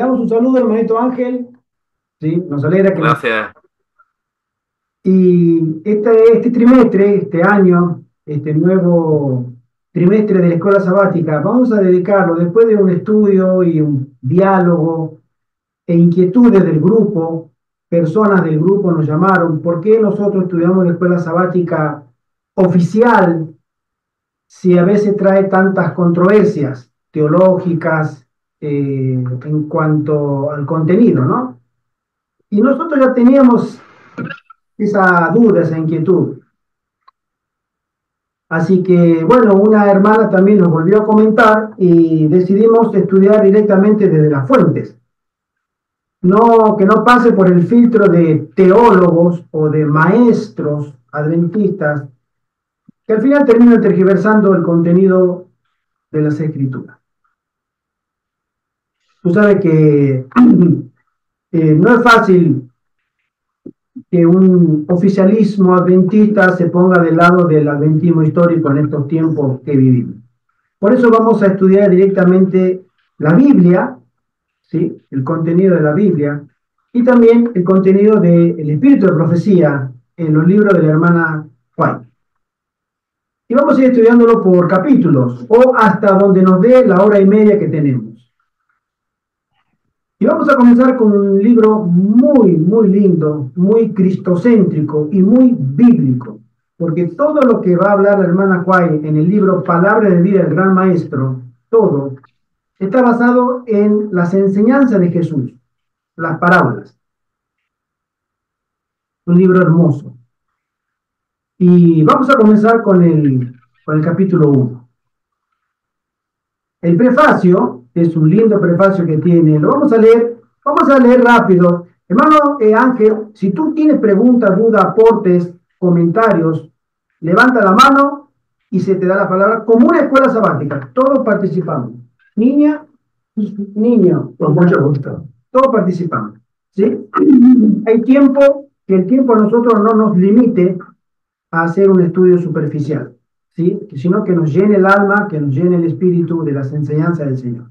damos un saludo, hermanito Ángel. Sí, nos alegra que nos... Gracias. Y este trimestre, este año, este nuevo trimestre de la escuela sabática, vamos a dedicarlo, después de un estudio y un diálogo e inquietudes del grupo, personas del grupo nos llamaron, ¿por qué nosotros estudiamos la escuela sabática oficial si a veces trae tantas controversias teológicas en cuanto al contenido, ¿no? Y nosotros ya teníamos esa duda, esa inquietud. Así que, bueno, una hermana también nos volvió a comentar y decidimos estudiar directamente desde las fuentes. No, que no pase por el filtro de teólogos o de maestros adventistas que al final terminan tergiversando el contenido de las escrituras. Tú sabes que no es fácil que un oficialismo adventista se ponga del lado del adventismo histórico en estos tiempos que vivimos. Por eso vamos a estudiar directamente la Biblia, ¿sí? El contenido de la Biblia, y también el contenido del espíritu de profecía en los libros de la hermana White. Y vamos a ir estudiándolo por capítulos o hasta donde nos dé la hora y media que tenemos. Y vamos a comenzar con un libro muy, muy lindo, muy cristocéntrico y muy bíblico, porque todo lo que va a hablar la hermana White en el libro Palabra de Vida del Gran Maestro, todo, está basado en las enseñanzas de Jesús, las parábolas. Un libro hermoso. Y vamos a comenzar con el capítulo 1. El prefacio, es un lindo prefacio que tiene, lo vamos a leer rápido. Hermano Ángel, si tú tienes preguntas, dudas, aportes, comentarios, levanta la mano y se te da la palabra como una escuela sabática. Todos participamos. Niña, niño, con mucho gusto. Todos participamos. ¿Sí? Hay tiempo, que el tiempo a nosotros no nos limite a hacer un estudio superficial. ¿Sí? Sino que nos llene el alma, que nos llene el espíritu de las enseñanzas del Señor.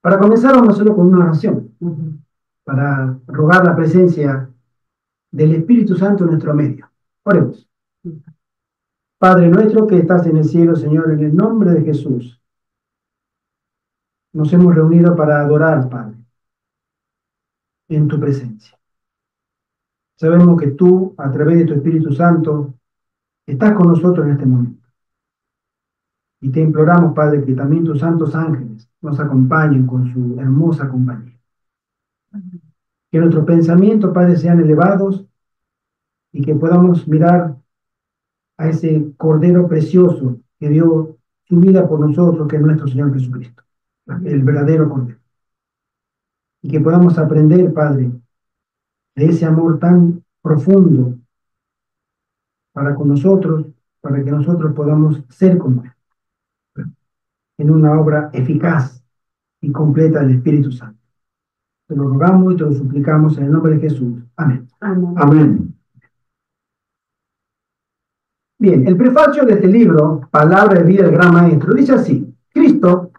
Para comenzar, vamos a hacerlo con una oración, para rogar la presencia del Espíritu Santo en nuestro medio. Oremos. Padre nuestro que estás en el cielo, Señor, en el nombre de Jesús, nos hemos reunido para adorar, Padre, en tu presencia. Sabemos que tú, a través de tu Espíritu Santo, estás con nosotros en este momento. Y te imploramos, Padre, que también tus santos ángeles nos acompañen con su hermosa compañía. Que nuestros pensamientos, Padre, sean elevados y que podamos mirar a ese Cordero precioso que dio su vida por nosotros, que es nuestro Señor Jesucristo, el verdadero Cordero. Y que podamos aprender, Padre, de ese amor tan profundo para con nosotros, para que nosotros podamos ser como Él, en una obra eficaz y completa del Espíritu Santo. Te lo rogamos y te lo suplicamos en el nombre de Jesús. Amén. Amén. Amén. Bien, el prefacio de este libro, Palabra de Vida del Gran Maestro, dice así: Cristo,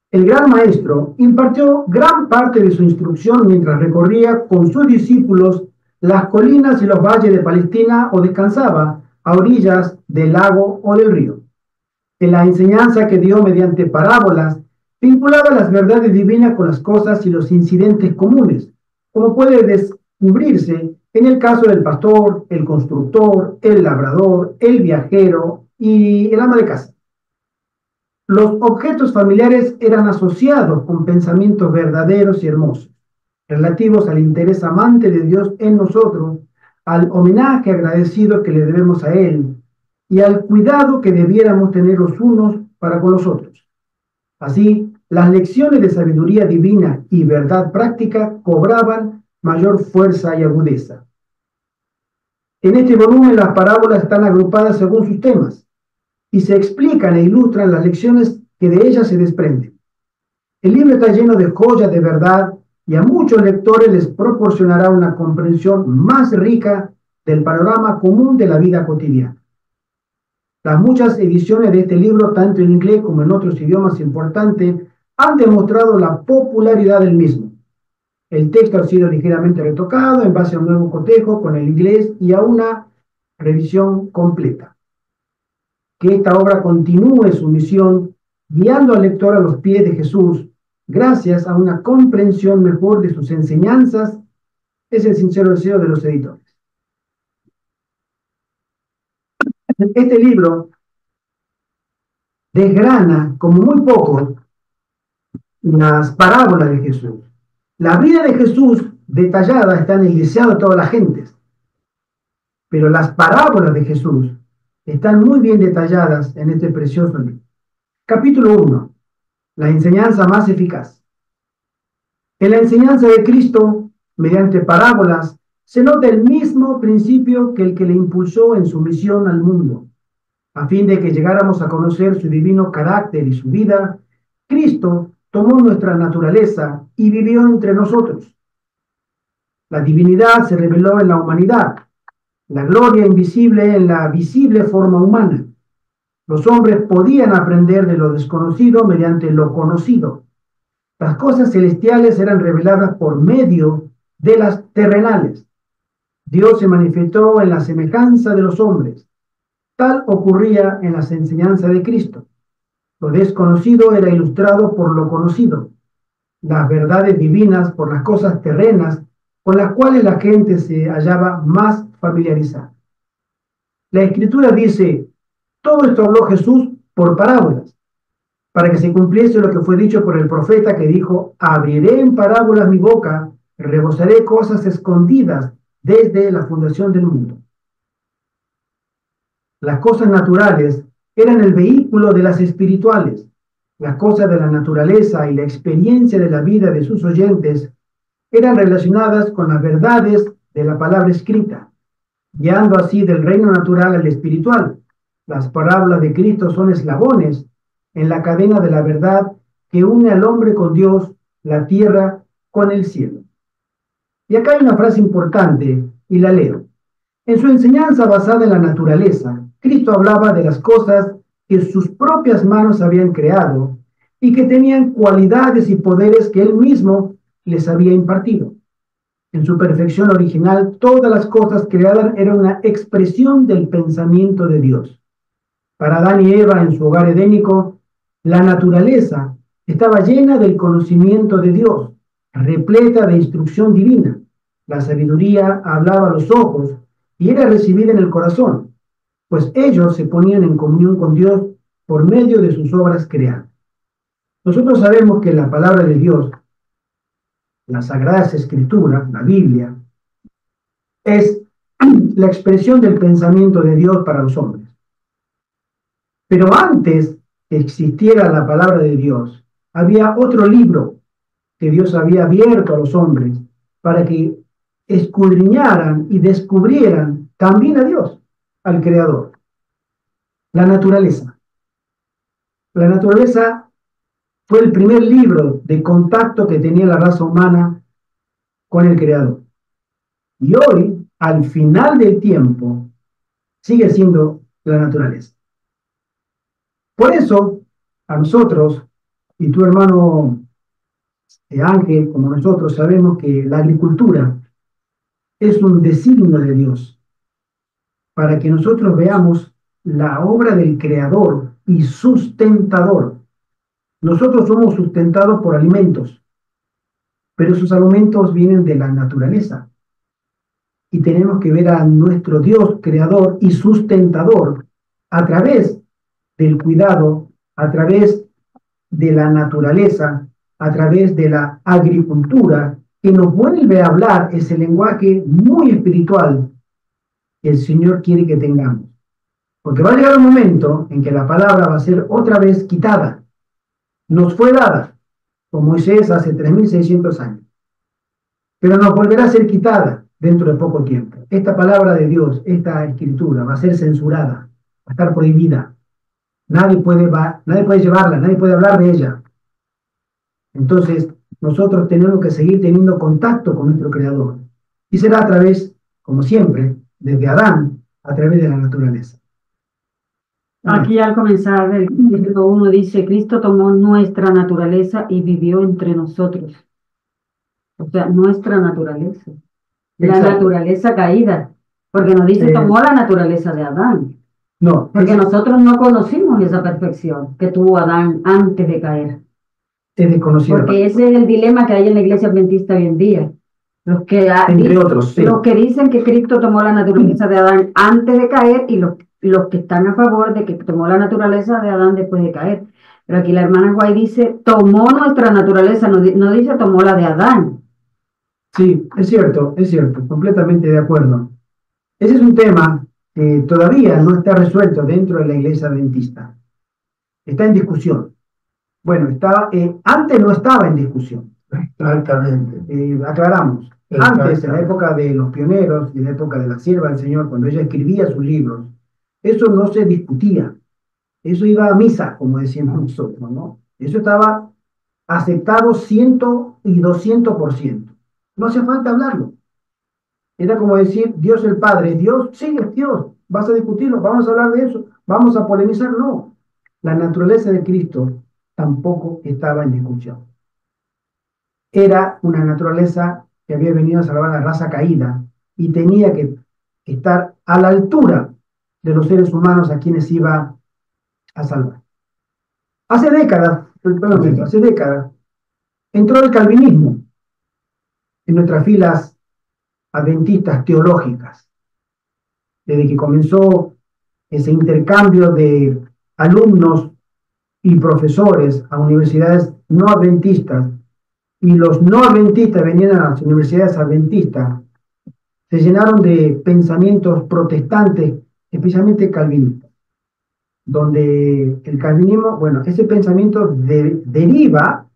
el Gran Maestro, impartió gran parte de su instrucción mientras recorría con sus discípulos las colinas y los valles de Palestina o descansaba a orillas del lago o del río. En la enseñanza que dio mediante parábolas, vinculaba las verdades divinas con las cosas y los incidentes comunes, como puede descubrirse en el caso del pastor, el constructor, el labrador, el viajero y el ama de casa. Los objetos familiares eran asociados con pensamientos verdaderos y hermosos, relativos al interés amante de Dios en nosotros, al homenaje agradecido que le debemos a Él y al cuidado que debiéramos tener los unos para con los otros. Así, las lecciones de sabiduría divina y verdad práctica cobraban mayor fuerza y agudeza. En este volumen las parábolas están agrupadas según sus temas y se explican e ilustran las lecciones que de ellas se desprenden. El libro está lleno de joyas de verdad y a muchos lectores les proporcionará una comprensión más rica del panorama común de la vida cotidiana. Las muchas ediciones de este libro, tanto en inglés como en otros idiomas importantes, han demostrado la popularidad del mismo. El texto ha sido ligeramente retocado en base a un nuevo cotejo con el inglés y a una revisión completa. Que esta obra continúe su misión guiando al lector a los pies de Jesús gracias a una comprensión mejor de sus enseñanzas es el sincero deseo de los editores. Este libro desgrana como muy poco las parábolas de Jesús. La vida de Jesús detallada está en el deseo de todas las gentes, pero las parábolas de Jesús están muy bien detalladas en este precioso libro. Capítulo 1. La enseñanza más eficaz. En la enseñanza de Cristo, mediante parábolas, se nota el mismo principio que el que le impulsó en su misión al mundo. A fin de que llegáramos a conocer su divino carácter y su vida, Cristo tomó nuestra naturaleza y vivió entre nosotros. La divinidad se reveló en la humanidad, la gloria invisible en la visible forma humana. Los hombres podían aprender de lo desconocido mediante lo conocido. Las cosas celestiales eran reveladas por medio de las terrenales. Dios se manifestó en la semejanza de los hombres. Tal ocurría en las enseñanzas de Cristo. Lo desconocido era ilustrado por lo conocido, las verdades divinas por las cosas terrenas con las cuales la gente se hallaba más familiarizada. La Escritura dice, todo esto habló Jesús por parábolas, para que se cumpliese lo que fue dicho por el profeta que dijo, abriré en parábolas mi boca, rebosaré cosas escondidas desde la fundación del mundo. Las cosas naturales eran el vehículo de las espirituales. Las cosas de la naturaleza y la experiencia de la vida de sus oyentes eran relacionadas con las verdades de la palabra escrita, guiando así del reino natural al espiritual. Las parábolas de Cristo son eslabones en la cadena de la verdad que une al hombre con Dios, la tierra con el cielo. Y acá hay una frase importante, y la leo. En su enseñanza basada en la naturaleza, Cristo hablaba de las cosas que sus propias manos habían creado y que tenían cualidades y poderes que él mismo les había impartido. En su perfección original, todas las cosas creadas eran una expresión del pensamiento de Dios. Para Adán y Eva en su hogar edénico, la naturaleza estaba llena del conocimiento de Dios, repleta de instrucción divina. La sabiduría hablaba a los ojos y era recibida en el corazón, pues ellos se ponían en comunión con Dios por medio de sus obras creadas. Nosotros sabemos que la palabra de Dios, las Sagradas Escrituras, la Biblia, es la expresión del pensamiento de Dios para los hombres. Pero antes que existiera la palabra de Dios, había otro libro que Dios había abierto a los hombres para que escudriñaran y descubrieran también a Dios, al Creador. La naturaleza. La naturaleza fue el primer libro de contacto que tenía la raza humana con el Creador. Y hoy, al final del tiempo, sigue siendo la naturaleza. Por eso, a nosotros, y tu hermano Ángel, como nosotros, sabemos que la agricultura es un designio de Dios para que nosotros veamos la obra del Creador y sustentador. Nosotros somos sustentados por alimentos, pero esos alimentos vienen de la naturaleza. Y tenemos que ver a nuestro Dios creador y sustentador a través del cuidado, a través de la naturaleza, a través de la agricultura, que nos vuelve a hablar ese lenguaje muy espiritual que el Señor quiere que tengamos. Porque va a llegar un momento en que la palabra va a ser otra vez quitada. Nos fue dada, con Moisés hace 3600 años, pero nos volverá a ser quitada dentro de poco tiempo. Esta palabra de Dios, esta escritura, va a ser censurada, va a estar prohibida. Nadie puede llevarla, nadie puede hablar de ella. Entonces, nosotros tenemos que seguir teniendo contacto con nuestro Creador. Y será a través, como siempre, desde Adán, a través de la naturaleza. Aquí al comenzar el capítulo 1 dice, Cristo tomó nuestra naturaleza y vivió entre nosotros. O sea, nuestra naturaleza. La Exacto. naturaleza caída. Porque nos dice, tomó la naturaleza de Adán. No, Porque nosotros no conocimos esa perfección que tuvo Adán antes de caer. es desconocido. Porque ese es el dilema que hay en la iglesia adventista hoy en día. Entre otros, sí. Los que dicen que Cristo tomó la naturaleza de Adán antes de caer y los que están a favor de que tomó la naturaleza de Adán después de caer. Pero aquí la hermana Guay dice, tomó nuestra naturaleza, no dice tomó la de Adán. Sí, es cierto, completamente de acuerdo. Ese es un tema que todavía no está resuelto dentro de la iglesia adventista. Está en discusión. Bueno, antes no estaba en discusión. Exactamente. Aclaramos. Antes, en la época de los pioneros y en la época de la sierva del Señor, cuando ella escribía sus libros, eso no se discutía. Eso iba a misa, como decíamos nosotros, ¿no? Eso estaba aceptado 100 y 200%. No hace falta hablarlo. Era como decir, Dios el Padre, Dios, sí, es Dios. ¿Vas a discutirlo? ¿Vamos a hablar de eso? ¿Vamos a polemizar? No. La naturaleza de Cristo tampoco estaba en discusión. Era una naturaleza que había venido a salvar a la raza caída y tenía que estar a la altura de los seres humanos a quienes iba a salvar. Hace décadas, entró el calvinismo en nuestras filas adventistas teológicas. Desde que comenzó ese intercambio de alumnos y profesores a universidades no adventistas, y los no adventistas venían a las universidades adventistas, se llenaron de pensamientos protestantes, especialmente calvinistas, donde el calvinismo, bueno, ese pensamiento deriva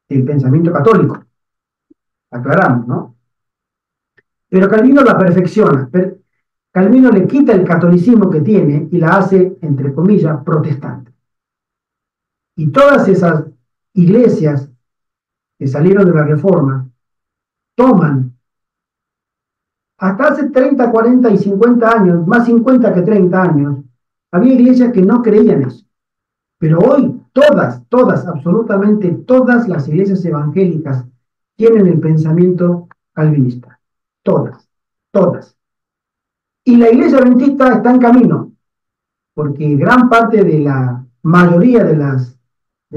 del pensamiento católico, aclaramos, ¿no? Pero Calvino la perfecciona. Calvino le quita el catolicismo que tiene y la hace, entre comillas, protestante. Y todas esas iglesias que salieron de la Reforma toman, hasta hace 30, 40 y 50 años, más 50 que 30 años, había iglesias que no creían eso. Pero hoy todas, absolutamente todas las iglesias evangélicas tienen el pensamiento calvinista. Todas. Y la iglesia adventista está en camino, porque gran parte de la mayoría de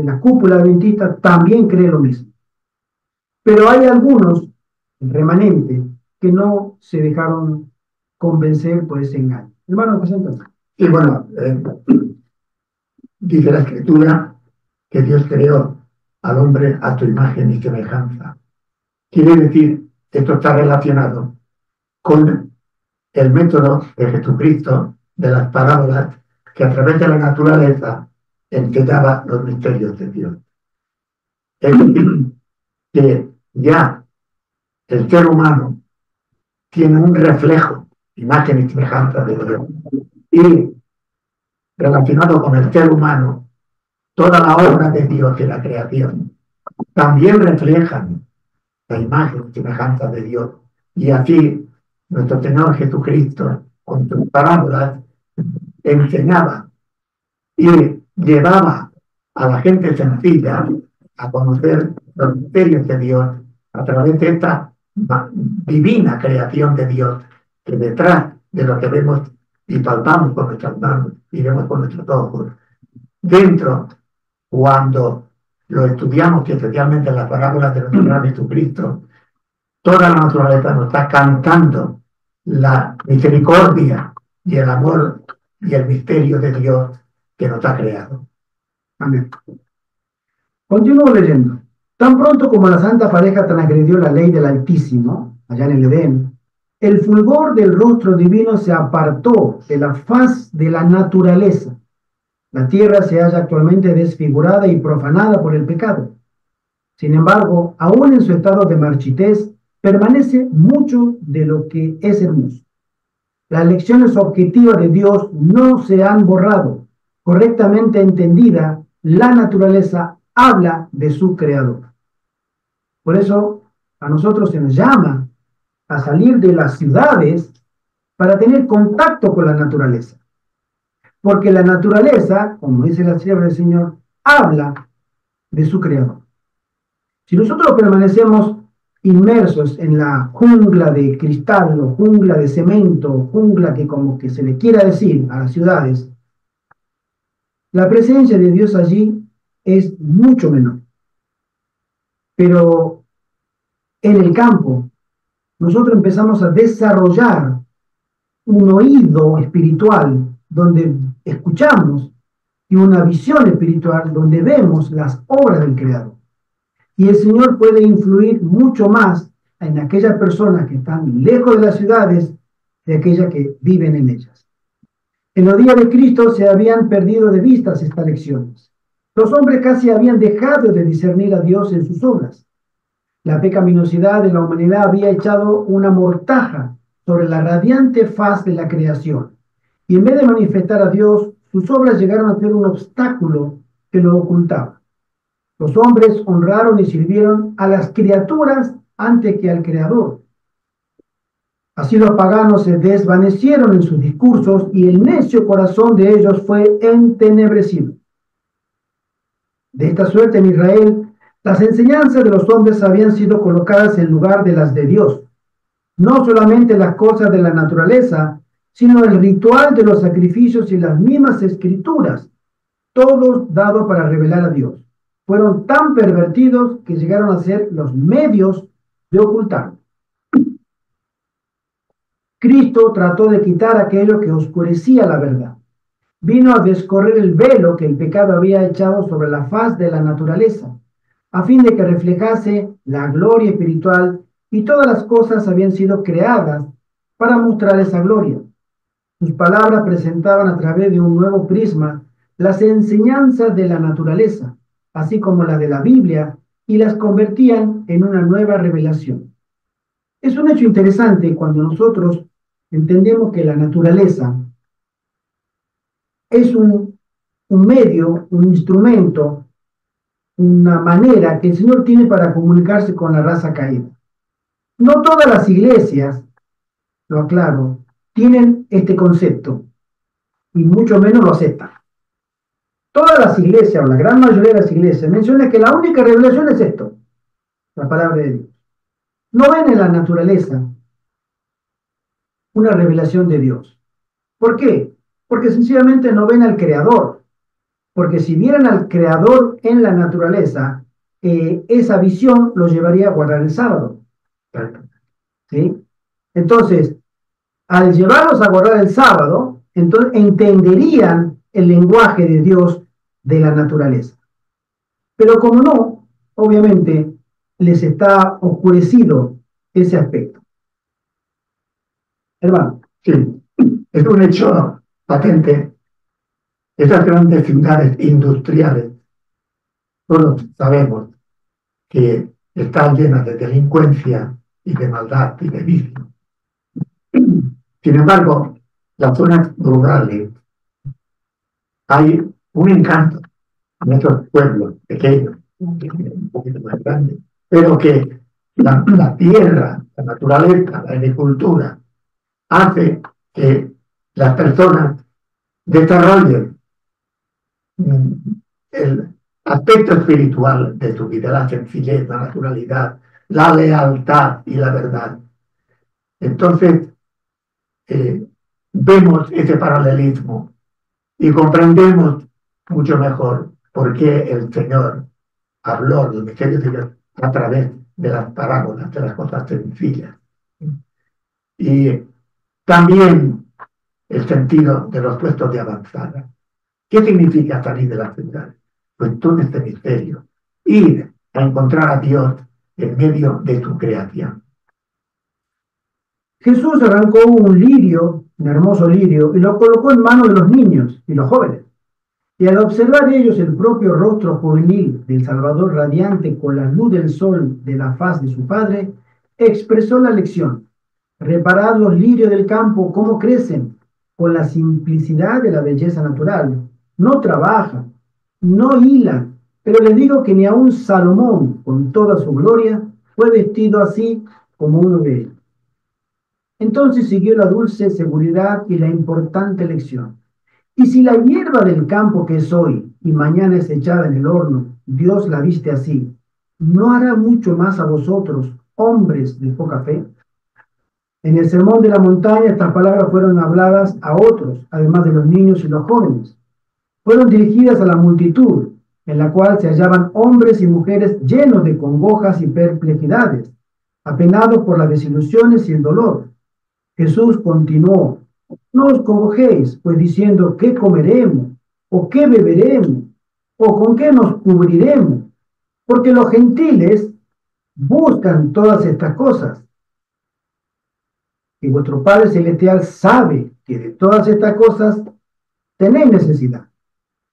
la cúpula adventista también cree lo mismo. Pero hay algunos remanentes que no se dejaron convencer por ese engaño. Hermano, pues entonces. Y bueno, dice la Escritura que Dios creó al hombre a su imagen y semejanza. Quiere decir, esto está relacionado con el método de Jesucristo, de las parábolas, que a través de la naturaleza enseñaba los misterios de Dios. Es decir, que ya el ser humano tiene un reflejo, imagen y semejanza de Dios. Y relacionado con el ser humano, toda la obra de Dios y la creación también reflejan la imagen y semejanza de Dios. Y así, nuestro Señor Jesucristo, con sus parábolas, enseñaba y llevaba a la gente sencilla a conocer los misterios de Dios a través de esta divina creación de Dios, que detrás de lo que vemos y palpamos con nuestras manos y vemos con nuestros ojos, dentro, cuando lo estudiamos, y especialmente en las parábolas de nuestro Señor Jesucristo, toda la naturaleza nos está cantando la misericordia y el amor y el misterio de Dios que nos ha creado. Amén. Continúo leyendo. Tan pronto como la santa pareja transgredió la ley del Altísimo, allá en el Edén, el fulgor del rostro divino se apartó de la faz de la naturaleza. La tierra se halla actualmente desfigurada y profanada por el pecado. Sin embargo, aún en su estado de marchitez, permanece mucho de lo que es hermoso. Las lecciones objetivas de Dios no se han borrado. Correctamente entendida, la naturaleza habla de su creador. Por eso, a nosotros se nos llama a salir de las ciudades para tener contacto con la naturaleza. porque la naturaleza, como dice la sierva del Señor, habla de su creador. Si nosotros permanecemos inmersos en la jungla de cristal o jungla de cemento, jungla que como que se le quiera decir a las ciudades, la presencia de Dios allí es mucho menor. Pero en el campo, nosotros empezamos a desarrollar un oído espiritual donde escuchamos y una visión espiritual donde vemos las obras del Creador. Y el Señor puede influir mucho más en aquellas personas que están lejos de las ciudades de aquellas que viven en ellas. En los días de Cristo se habían perdido de vista estas lecciones. Los hombres casi habían dejado de discernir a Dios en sus obras. La pecaminosidad de la humanidad había echado una mortaja sobre la radiante faz de la creación. Y en vez de manifestar a Dios, sus obras llegaron a ser un obstáculo que lo ocultaba. Los hombres honraron y sirvieron a las criaturas antes que al Creador. Así los paganos se desvanecieron en sus discursos y el necio corazón de ellos fue entenebrecido. De esta suerte en Israel, las enseñanzas de los hombres habían sido colocadas en lugar de las de Dios. No solamente las cosas de la naturaleza, sino el ritual de los sacrificios y las mismas escrituras, todos dados para revelar a Dios. Fueron tan pervertidos que llegaron a ser los medios de ocultarlo. Cristo trató de quitar aquello que oscurecía la verdad. Vino a descorrer el velo que el pecado había echado sobre la faz de la naturaleza, a fin de que reflejase la gloria espiritual, y todas las cosas habían sido creadas para mostrar esa gloria. Sus palabras presentaban a través de un nuevo prisma las enseñanzas de la naturaleza, así como las de la Biblia, y las convertían en una nueva revelación. Es un hecho interesante cuando nosotros entendemos que la naturaleza es un medio, un instrumento, una manera que el Señor tiene para comunicarse con la raza caída. No todas las iglesias, lo aclaro, tienen este concepto y mucho menos lo aceptan. Todas las iglesias, o la gran mayoría de las iglesias, mencionan que la única revelación es esto, la palabra de Dios. No ven en la naturaleza una revelación de Dios. ¿Por qué? Porque sencillamente no ven al Creador. Porque si vieran al Creador en la naturaleza, esa visión los llevaría a guardar el sábado. ¿Sí? Entonces, al llevarlos a guardar el sábado, entonces entenderían el lenguaje de Dios de la naturaleza. Pero como no, obviamente les está oscurecido ese aspecto. Hermano. Sí, es un hecho patente. Esas grandes ciudades industriales, todos sabemos que están llenas de delincuencia y de maldad y de vicio. Sin embargo, las zonas rurales, hay un encanto en estos pueblos pequeños, un poquito más grandes, pero que la tierra, la naturaleza, la agricultura, hace que las personas desarrollen el aspecto espiritual de tu vida, la sencillez, la naturalidad, la lealtad y la verdad. Entonces, vemos ese paralelismo y comprendemos mucho mejor por qué el Señor habló del misterio de Dios a través de las parábolas, de las cosas sencillas. Y también el sentido de los puestos de avanzada. ¿Qué significa salir de la ciudad? Pues todo este misterio, ir a encontrar a Dios en medio de su creación. Jesús arrancó un lirio, un hermoso lirio, y lo colocó en manos de los niños y los jóvenes. Y al observar ellos el propio rostro juvenil del Salvador radiante con la luz del sol de la faz de su Padre, expresó la lección. Reparad los lirios del campo, cómo crecen, con la simplicidad de la belleza natural. No trabajan, no hilan, pero les digo que ni aun Salomón, con toda su gloria, fue vestido así como uno de ellos. Entonces siguió la dulce seguridad y la importante lección. Y si la hierba del campo que es hoy y mañana es echada en el horno, Dios la viste así, ¿no hará mucho más a vosotros, hombres de poca fe? En el sermón de la montaña estas palabras fueron habladas a otros, además de los niños y los jóvenes. Fueron dirigidas a la multitud, en la cual se hallaban hombres y mujeres llenos de congojas y perplejidades, apenados por las desilusiones y el dolor. Jesús continuó: no os congojéis, pues diciendo, ¿qué comeremos? ¿O qué beberemos? ¿O con qué nos cubriremos? Porque los gentiles buscan todas estas cosas. Y vuestro Padre Celestial sabe que de todas estas cosas tenéis necesidad.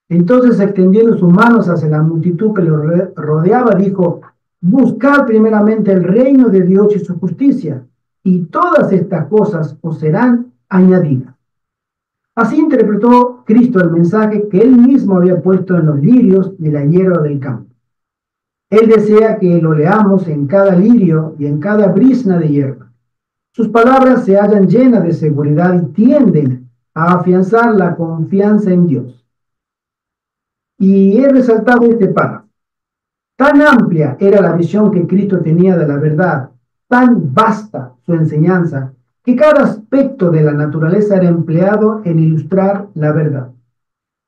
Entonces, extendiendo sus manos hacia la multitud que lo rodeaba, dijo: buscad primeramente el reino de Dios y su justicia, y todas estas cosas os serán añadidas. Así interpretó Cristo el mensaje que él mismo había puesto en los lirios de la hierba del campo. Él desea que lo leamos en cada lirio y en cada brizna de hierba. Sus palabras se hallan llenas de seguridad y tienden a afianzar la confianza en Dios. Y he resaltado este párrafo. Tan amplia era la visión que Cristo tenía de la verdad, tan vasta su enseñanza, que cada aspecto de la naturaleza era empleado en ilustrar la verdad.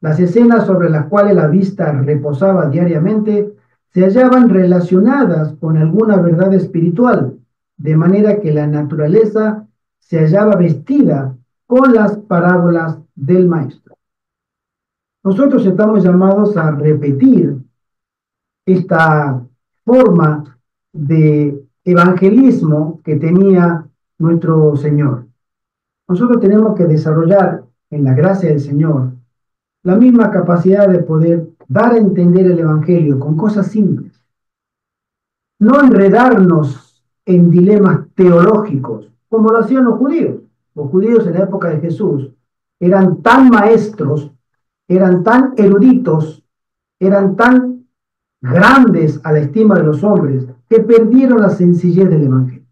Las escenas sobre las cuales la vista reposaba diariamente se hallaban relacionadas con alguna verdad espiritual, de manera que la naturaleza se hallaba vestida con las parábolas del Maestro. Nosotros estamos llamados a repetir esta forma de evangelismo que tenía nuestro Señor. Nosotros tenemos que desarrollar en la gracia del Señor la misma capacidad de poder dar a entender el Evangelio con cosas simples. No enredarnos en dilemas teológicos, como lo hacían los judíos. Los judíos en la época de Jesús eran tan maestros, eran tan eruditos, eran tan grandes a la estima de los hombres, que perdieron la sencillez del Evangelio.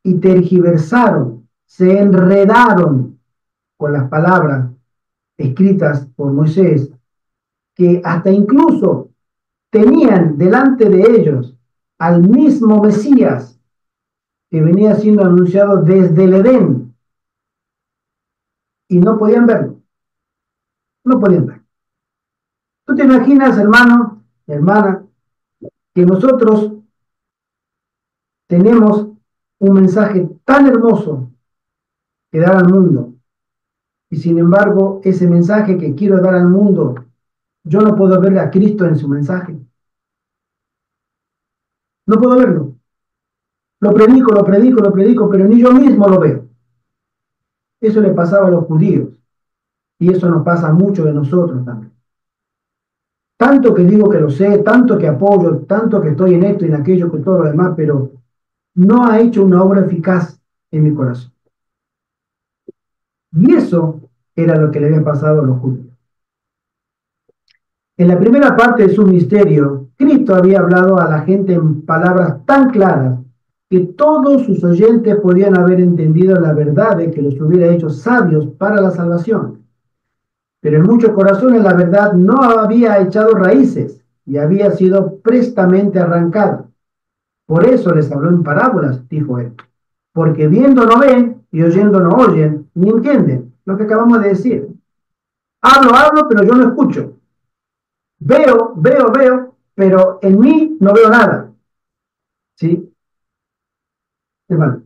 Y tergiversaron, se enredaron con las palabras escritas por Moisés, que hasta incluso tenían delante de ellos al mismo Mesías que venía siendo anunciado desde el Edén, y no podían verlo, no podían verlo. ¿Tú te imaginas, hermano, hermana, que nosotros tenemos un mensaje tan hermoso que dar al mundo, y sin embargo ese mensaje que quiero dar al mundo, yo no puedo ver a Cristo en su mensaje? No puedo verlo. Lo predico, pero ni yo mismo lo veo. Eso le pasaba a los judíos, y eso nos pasa a muchos de nosotros también. Tanto que digo que lo sé, tanto que apoyo, tanto que estoy en esto y en aquello, que todo lo demás, pero no ha hecho una obra eficaz en mi corazón. Y eso era lo que le había pasado a los judíos. En la primera parte de su ministerio, Cristo había hablado a la gente en palabras tan claras que todos sus oyentes podían haber entendido la verdad de que los hubiera hecho sabios para la salvación. Pero en muchos corazones la verdad no había echado raíces y había sido prestamente arrancada. Por eso les habló en parábolas, dijo él. Porque viendo no ven y oyendo no oyen, ni entienden lo que acabamos de decir. Hablo, pero yo no escucho. Veo, pero en mí no veo nada. ¿Sí? Hermano.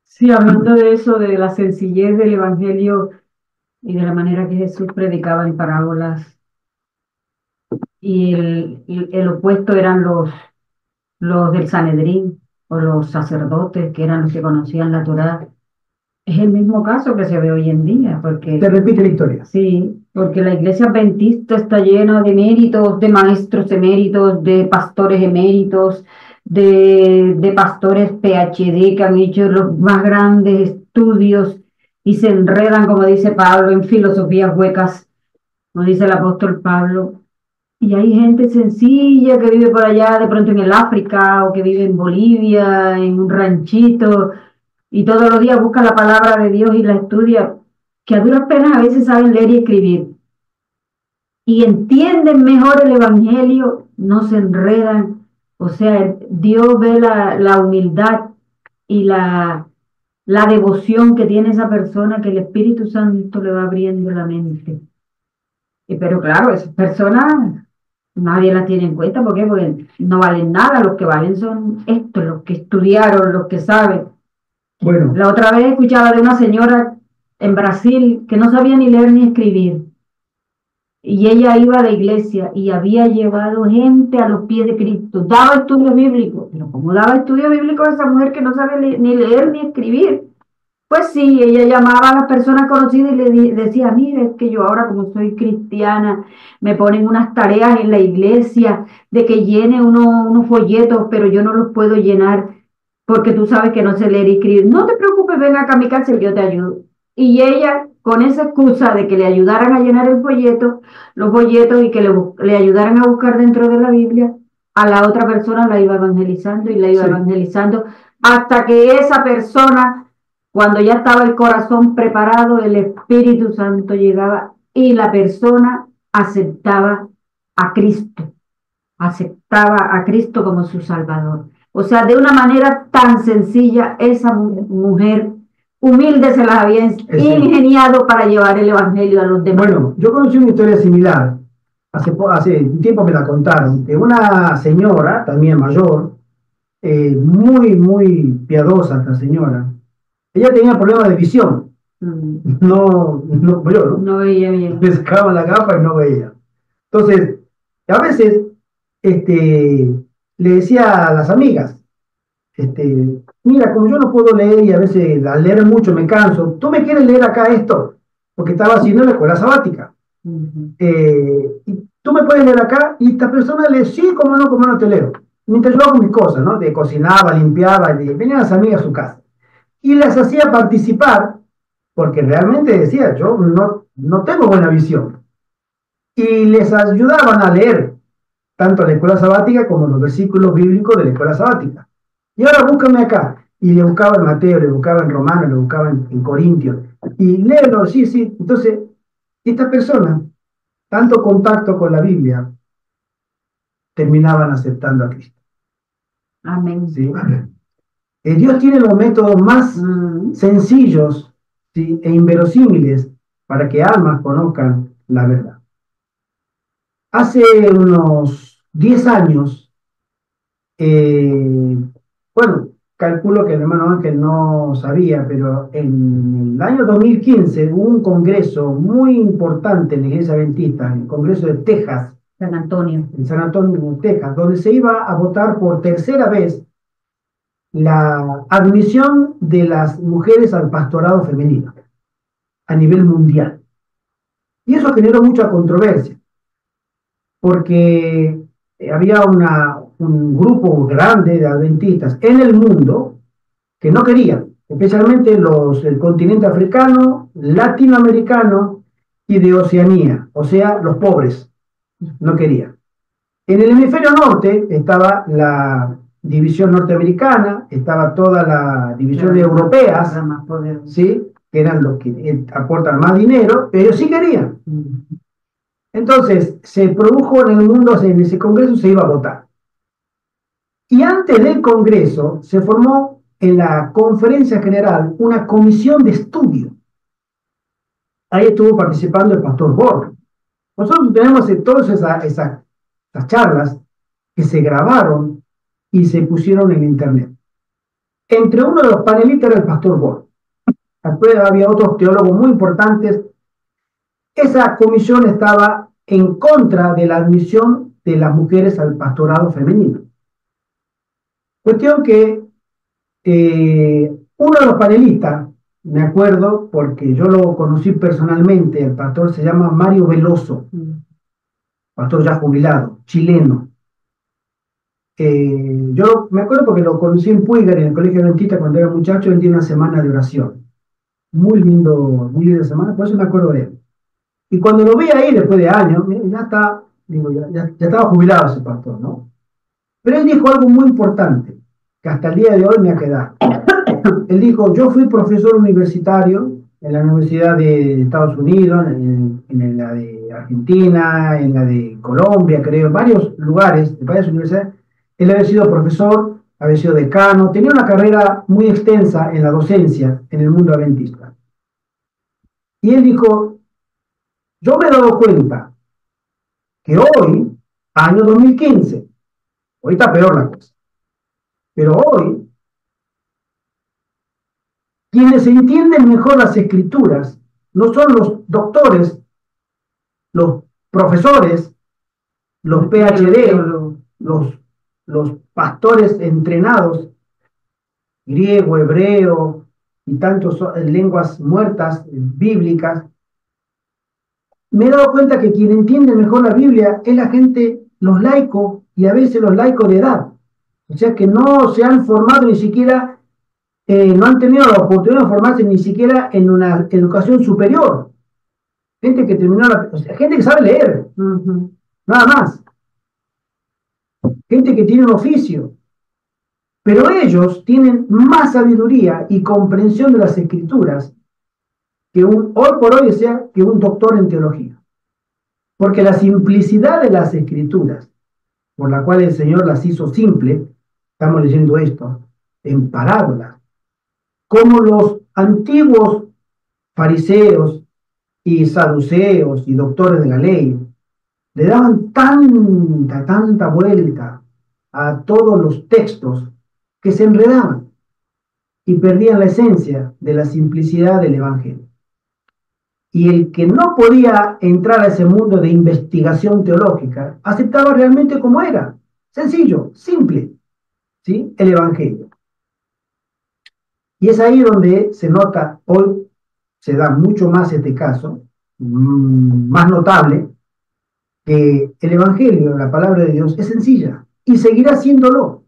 Sí, hablando de eso, de la sencillez del Evangelio y de la manera que Jesús predicaba en parábolas, y el opuesto eran los del Sanedrín o los sacerdotes, que eran los que conocían la Torá. Es el mismo caso que se ve hoy en día, porque Te repite la historia. sí, porque la iglesia adventista está llena de eméritos, de maestros eméritos, de pastores eméritos, de pastores PhD que han hecho los más grandes estudios y se enredan, como dice Pablo, en filosofías huecas, como dice el apóstol Pablo. Y hay gente sencilla que vive por allá, de pronto en el África, o que vive en Bolivia, en un ranchito, y todos los días busca la palabra de Dios y la estudia, que a duras penas a veces saben leer y escribir y entienden mejor el evangelio, no se enredan. O sea, Dios ve la humildad y la devoción que tiene esa persona, que el Espíritu Santo le va abriendo la mente. Pero claro, esas personas nadie las tiene en cuenta. ¿Por qué? Porque no valen nada. Los que valen son estos, los que estudiaron, los que saben. Bueno, La otra vez escuchaba de una señora en Brasil que no sabía ni leer ni escribir. Y ella iba a la iglesia y había llevado gente a los pies de Cristo. Daba estudios bíblicos. Pero ¿cómo daba estudios bíblicos a esa mujer que no sabe ni leer ni escribir? Pues sí, ella llamaba a las personas conocidas y decía, mire, es que yo ahora como soy cristiana, me ponen unas tareas en la iglesia de que llene unos folletos, pero yo no los puedo llenar porque tú sabes que no sé leer y escribir. No te preocupes, ven acá a mi casa y yo te ayudo. Y ella, con esa excusa de que le ayudaran a llenar el folleto, los folletos y que le ayudaran a buscar dentro de la Biblia, a la otra persona la iba evangelizando y la iba sí. evangelizando hasta que esa persona, cuando ya estaba el corazón preparado, el Espíritu Santo llegaba y la persona aceptaba a Cristo como su Salvador. O sea, de una manera tan sencilla, esa mujer humilde se las había ingeniado para llevar el Evangelio a los demás. Bueno, yo conocí una historia similar. Hace un tiempo me la contaron. Que una señora, también mayor, muy piadosa esta señora, ella tenía problemas de visión. No, como yo, ¿no? No veía bien. Le sacaban la gafa y no veía. Entonces, a veces le decía a las amigas, mira, como yo no puedo leer y a veces al leer mucho me canso, ¿tú me quieres leer acá esto? Porque estaba haciendo la escuela sabática. Y tú me puedes leer acá, y esta persona le sí, cómo no te leo. Mientras yo hago mis cosas, ¿no? De cocinaba, limpiaba, venían las amigas a su casa. Y las hacía participar, porque realmente decía, yo no tengo buena visión. Y les ayudaban a leer, tanto la escuela sabática como los versículos bíblicos de la escuela sabática. Y ahora búscame acá. Y le buscaba en Mateo, le buscaba en Romanos, le buscaba en Corintios. Y léelo, sí. Entonces, estas personas, tanto contacto con la Biblia, terminaban aceptando a Cristo. Amén. ¿Sí? Dios tiene los métodos más sencillos, ¿sí?, e inverosímiles para que almas conozcan la verdad. Hace unos 10 años, bueno, calculo que el hermano Ángel no sabía, pero en el año 2015 hubo un congreso muy importante en la Iglesia Adventista, el Congreso de Texas, San Antonio. en San Antonio, Texas, donde se iba a votar por tercera vez la admisión de las mujeres al pastorado femenino a nivel mundial. Y eso generó mucha controversia, porque había un grupo grande de adventistas en el mundo que no querían, especialmente el continente africano, latinoamericano y de Oceanía, o sea, los pobres, no querían. En el hemisferio norte estaba la división norteamericana, estaba toda la división europeas, ¿sí?, que eran los que aportan más dinero, pero ellos sí querían. Entonces, se produjo en el mundo, en ese congreso se iba a votar. Y antes del congreso se formó en la conferencia general una comisión de estudio. Ahí estuvo participando el pastor Borg. Nosotros tenemos todas esas charlas que se grabaron y se pusieron en internet. Entre uno de los panelistas era el pastor Borg. Después había otros teólogos muy importantes. Esa comisión estaba en contra de la admisión de las mujeres al pastorado femenino. Cuestión que uno de los panelistas, me acuerdo porque yo lo conocí personalmente, el pastor se llama Mario Veloso, pastor ya jubilado, chileno. Yo me acuerdo porque lo conocí en Puigari, en el colegio adventista, cuando era muchacho. Él tiene una semana de oración. Muy linda semana, por eso me acuerdo de él. Y cuando lo vi ahí, después de años, ya estaba jubilado ese pastor, ¿no? Pero él dijo algo muy importante, que hasta el día de hoy me ha quedado. Él dijo, yo fui profesor universitario en la Universidad de Estados Unidos, en la de Argentina, en la de Colombia, creo, en varios lugares, de varias universidades. Él había sido profesor, había sido decano, tenía una carrera muy extensa en la docencia en el mundo adventista. Y él dijo, yo me he dado cuenta que hoy, año 2015, hoy está peor la cosa, pero hoy, quienes entienden mejor las escrituras no son los doctores, los profesores, los PhD, los pastores entrenados, griego, hebreo y tantas lenguas muertas, bíblicas. Me he dado cuenta que quien entiende mejor la Biblia es la gente, los laicos, y a veces los laicos de edad. O sea que no se han formado ni siquiera, no han tenido la oportunidad de formarse ni siquiera en una educación superior. Gente que terminó o sea, gente que sabe leer, nada más. Gente que tiene un oficio. Pero ellos tienen más sabiduría y comprensión de las escrituras que hoy por hoy sea que un doctor en teología. Porque la simplicidad de las escrituras, por la cual el Señor las hizo simple, estamos leyendo esto, en parábolas, como los antiguos fariseos y saduceos y doctores de la ley le daban tanta vuelta a todos los textos que se enredaban y perdían la esencia de la simplicidad del Evangelio. Y el que no podía entrar a ese mundo de investigación teológica, aceptaba realmente como era, sencillo, simple, ¿sí? El Evangelio. Y es ahí donde se nota, hoy se da mucho más este caso, más notable, que el Evangelio, la palabra de Dios, es sencilla y seguirá siéndolo.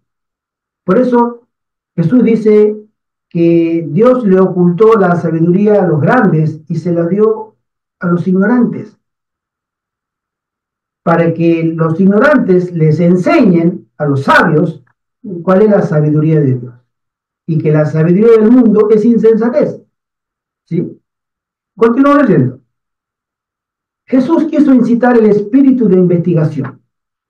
Por eso Jesús dice que Dios le ocultó la sabiduría a los grandes y se la dio a los ignorantes, para que los ignorantes les enseñen a los sabios cuál es la sabiduría de Dios, y que la sabiduría del mundo es insensatez. ¿Sí? Continúo leyendo. Jesús quiso incitar el espíritu de investigación,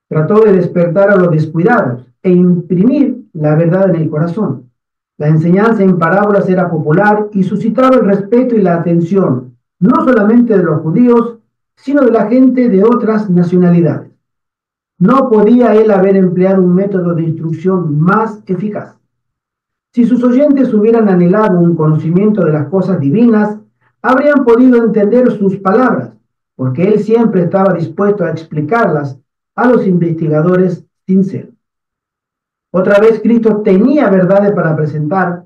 trató de despertar a los descuidados e imprimir la verdad en el corazón. La enseñanza en parábolas era popular y suscitaba el respeto y la atención, no solamente de los judíos, sino de la gente de otras nacionalidades. No podía él haber empleado un método de instrucción más eficaz. Si sus oyentes hubieran anhelado un conocimiento de las cosas divinas, habrían podido entender sus palabras, porque él siempre estaba dispuesto a explicarlas a los investigadores sinceros. Otra vez Cristo tenía verdades para presentar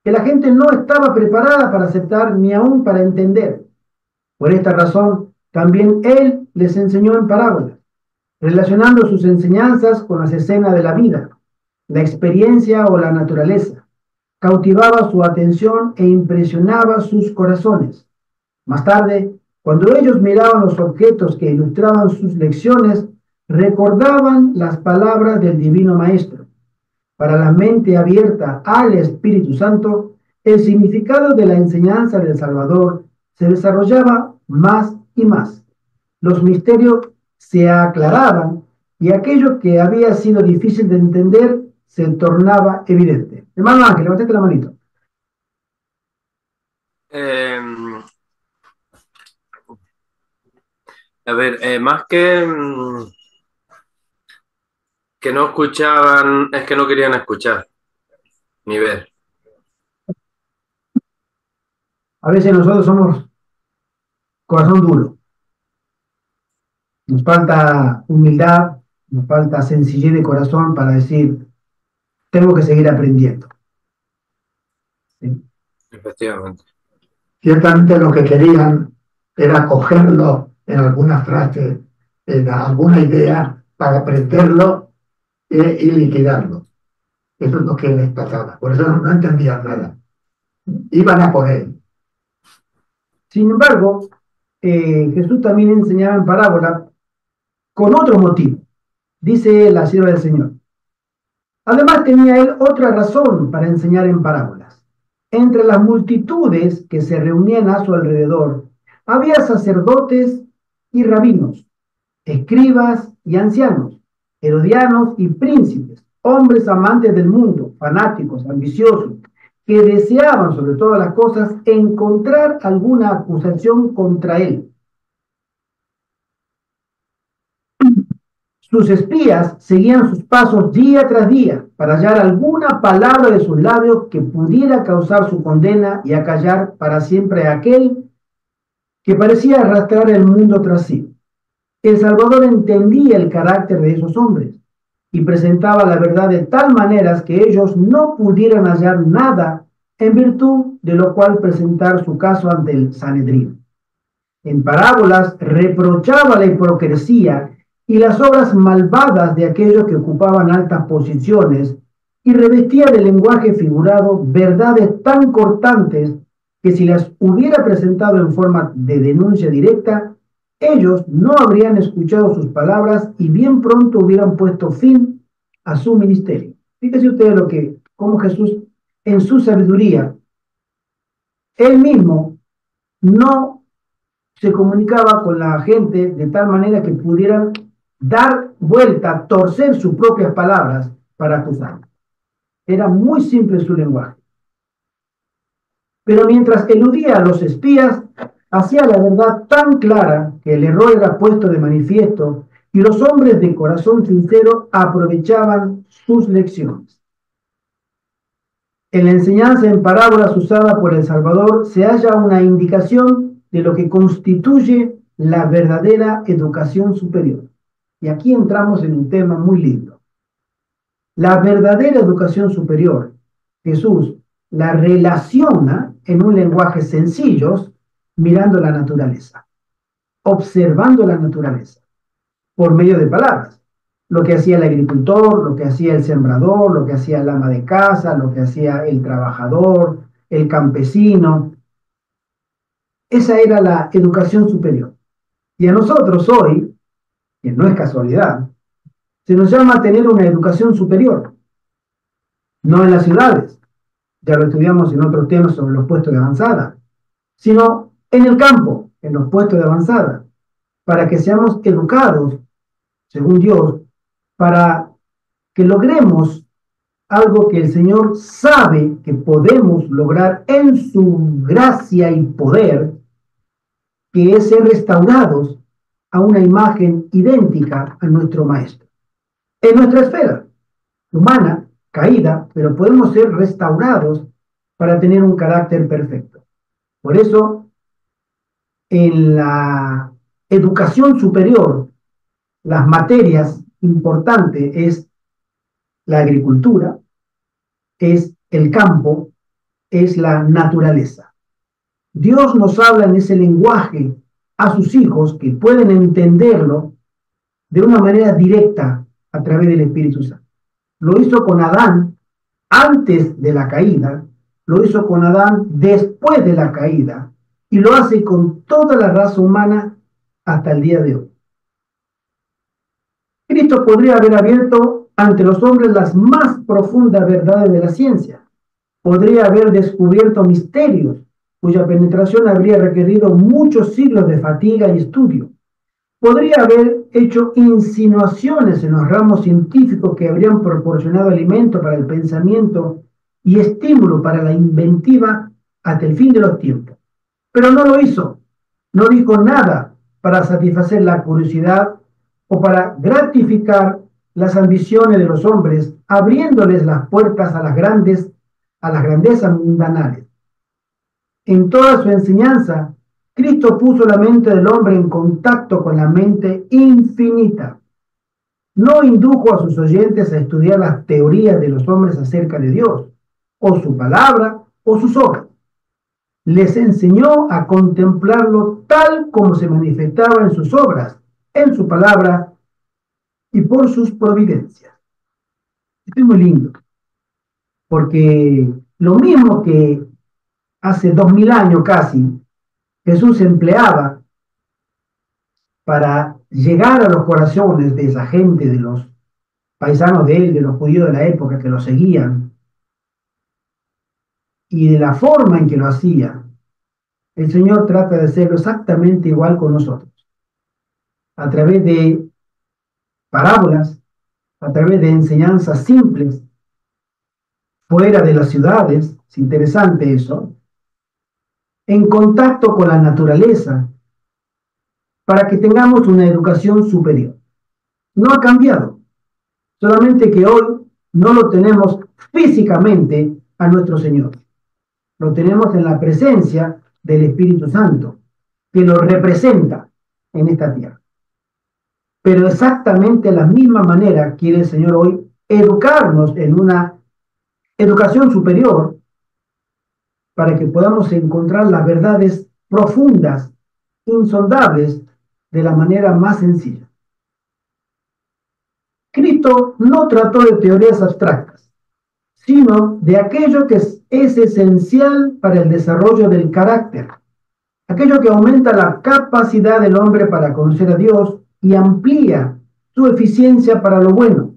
que la gente no estaba preparada para aceptar ni aún para entender. Por esta razón, también él les enseñó en parábolas, relacionando sus enseñanzas con las escenas de la vida, la experiencia o la naturaleza. Cautivaba su atención e impresionaba sus corazones. Más tarde, cuando ellos miraban los objetos que ilustraban sus lecciones, recordaban las palabras del Divino Maestro. Para la mente abierta al Espíritu Santo, el significado de la enseñanza del Salvador se desarrollaba más y más. Los misterios se aclaraban y aquello que había sido difícil de entender se tornaba evidente. Hermano Ángel, levántate la manito. A ver, más que no escuchaban, es que no querían escuchar ni ver. A veces nosotros somos corazón duro. Nos falta humildad, nos falta sencillez de corazón para decir, tengo que seguir aprendiendo. ¿Sí? Efectivamente. Ciertamente lo que querían era cogerlo en alguna frase, en alguna idea, para aprenderlo y liquidarlo. Eso es lo que les pasaba. Por eso no entendían nada. Iban a por él. Sin embargo, Jesús también enseñaba en parábola con otro motivo, dice la sierva del Señor. Además tenía él otra razón para enseñar en parábolas. Entre las multitudes que se reunían a su alrededor, había sacerdotes y rabinos, escribas y ancianos, herodianos y príncipes, hombres amantes del mundo, fanáticos, ambiciosos, que deseaban sobre todas las cosas encontrar alguna acusación contra él. Sus espías seguían sus pasos día tras día para hallar alguna palabra de sus labios que pudiera causar su condena y acallar para siempre a aquel que parecía arrastrar el mundo tras sí. El Salvador entendía el carácter de esos hombres y presentaba la verdad de tal manera que ellos no pudieran hallar nada en virtud de lo cual presentar su caso ante el Sanedrín. En parábolas reprochaba la hipocresía y las obras malvadas de aquellos que ocupaban altas posiciones y revestía de lenguaje figurado verdades tan cortantes que si las hubiera presentado en forma de denuncia directa, ellos no habrían escuchado sus palabras y bien pronto hubieran puesto fin a su ministerio. Fíjense ustedes cómo Jesús, en su sabiduría, él mismo no se comunicaba con la gente de tal manera que pudieran dar vuelta, torcer sus propias palabras para acusar. Era muy simple su lenguaje. Pero mientras eludía a los espías, hacía la verdad tan clara que el error era puesto de manifiesto y los hombres de corazón sincero aprovechaban sus lecciones. En la enseñanza en parábolas usada por el Salvador se halla una indicación de lo que constituye la verdadera educación superior. Y aquí entramos en un tema muy lindo. La verdadera educación superior, Jesús la relaciona en un lenguaje sencillo, mirando la naturaleza, observando la naturaleza, por medio de palabras. Lo que hacía el agricultor, lo que hacía el sembrador, lo que hacía el ama de casa, lo que hacía el trabajador, el campesino. Esa era la educación superior. Y a nosotros hoy, que no es casualidad, se nos llama a tener una educación superior. No en las ciudades, ya lo estudiamos en otros temas sobre los puestos de avanzada, sino en el campo, en los puestos de avanzada, para que seamos educados, según Dios, para que logremos algo que el Señor sabe que podemos lograr en su gracia y poder, que es ser restaurados a una imagen idéntica a nuestro Maestro. En nuestra esfera humana, caída, pero podemos ser restaurados para tener un carácter perfecto. Por eso, en la educación superior, las materias importantes es la agricultura, es el campo, es la naturaleza. Dios nos habla en ese lenguaje a sus hijos que pueden entenderlo de una manera directa a través del Espíritu Santo. Lo hizo con Adán antes de la caída, lo hizo con Adán después de la caída y lo hace con toda la raza humana hasta el día de hoy. Cristo podría haber abierto ante los hombres las más profundas verdades de la ciencia. Podría haber descubierto misterios cuya penetración habría requerido muchos siglos de fatiga y estudio. Podría haber hecho insinuaciones en los ramos científicos que habrían proporcionado alimento para el pensamiento y estímulo para la inventiva hasta el fin de los tiempos. Pero no lo hizo. No dijo nada para satisfacer la curiosidad o para gratificar las ambiciones de los hombres, abriéndoles las puertas a las grandezas mundanales. En toda su enseñanza, Cristo puso la mente del hombre en contacto con la mente infinita. No indujo a sus oyentes a estudiar las teorías de los hombres acerca de Dios, o su palabra, o sus obras. Les enseñó a contemplarlo tal como se manifestaba en sus obras, en su palabra y por sus providencias. Esto es muy lindo, porque lo mismo que hace 2000 años casi, Jesús empleaba para llegar a los corazones de esa gente, de los paisanos de él, de los judíos de la época que lo seguían, y de la forma en que lo hacía, el Señor trata de hacerlo exactamente igual con nosotros, a través de parábolas, a través de enseñanzas simples, fuera de las ciudades, es interesante eso, en contacto con la naturaleza, para que tengamos una educación superior. No ha cambiado, solamente que hoy no lo tenemos físicamente a nuestro Señor. Lo tenemos en la presencia del Espíritu Santo, que lo representa en esta tierra. Pero exactamente de la misma manera quiere el Señor hoy educarnos en una educación superior para que podamos encontrar las verdades profundas, insondables, de la manera más sencilla. Cristo no trató de teorías abstractas, sino de aquello que es esencial para el desarrollo del carácter, aquello que aumenta la capacidad del hombre para conocer a Dios y amplía su eficiencia para lo bueno.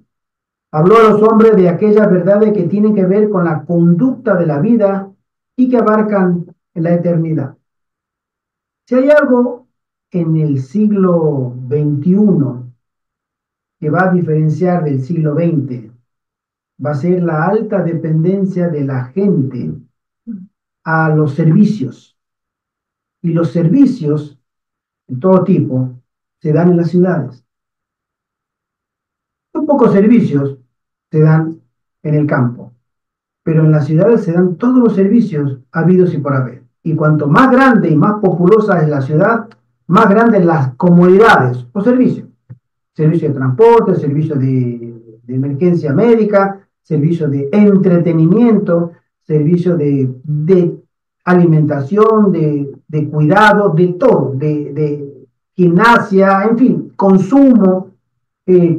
Habló a los hombres de aquellas verdades que tienen que ver con la conducta de la vida y que abarcan la eternidad. Si hay algo en el siglo XXI que va a diferenciar del siglo XX, va a ser la alta dependencia de la gente a los servicios. Y los servicios de todo tipo se dan en las ciudades. Muy pocos servicios se dan en el campo, pero en las ciudades se dan todos los servicios habidos y por haber. Y cuanto más grande y más populosa es la ciudad, más grandes las comodidades o servicios. Servicio de transporte, servicio de emergencia médica, servicio de entretenimiento, servicio de alimentación, de cuidado, de todo, de gimnasia, en fin, consumo,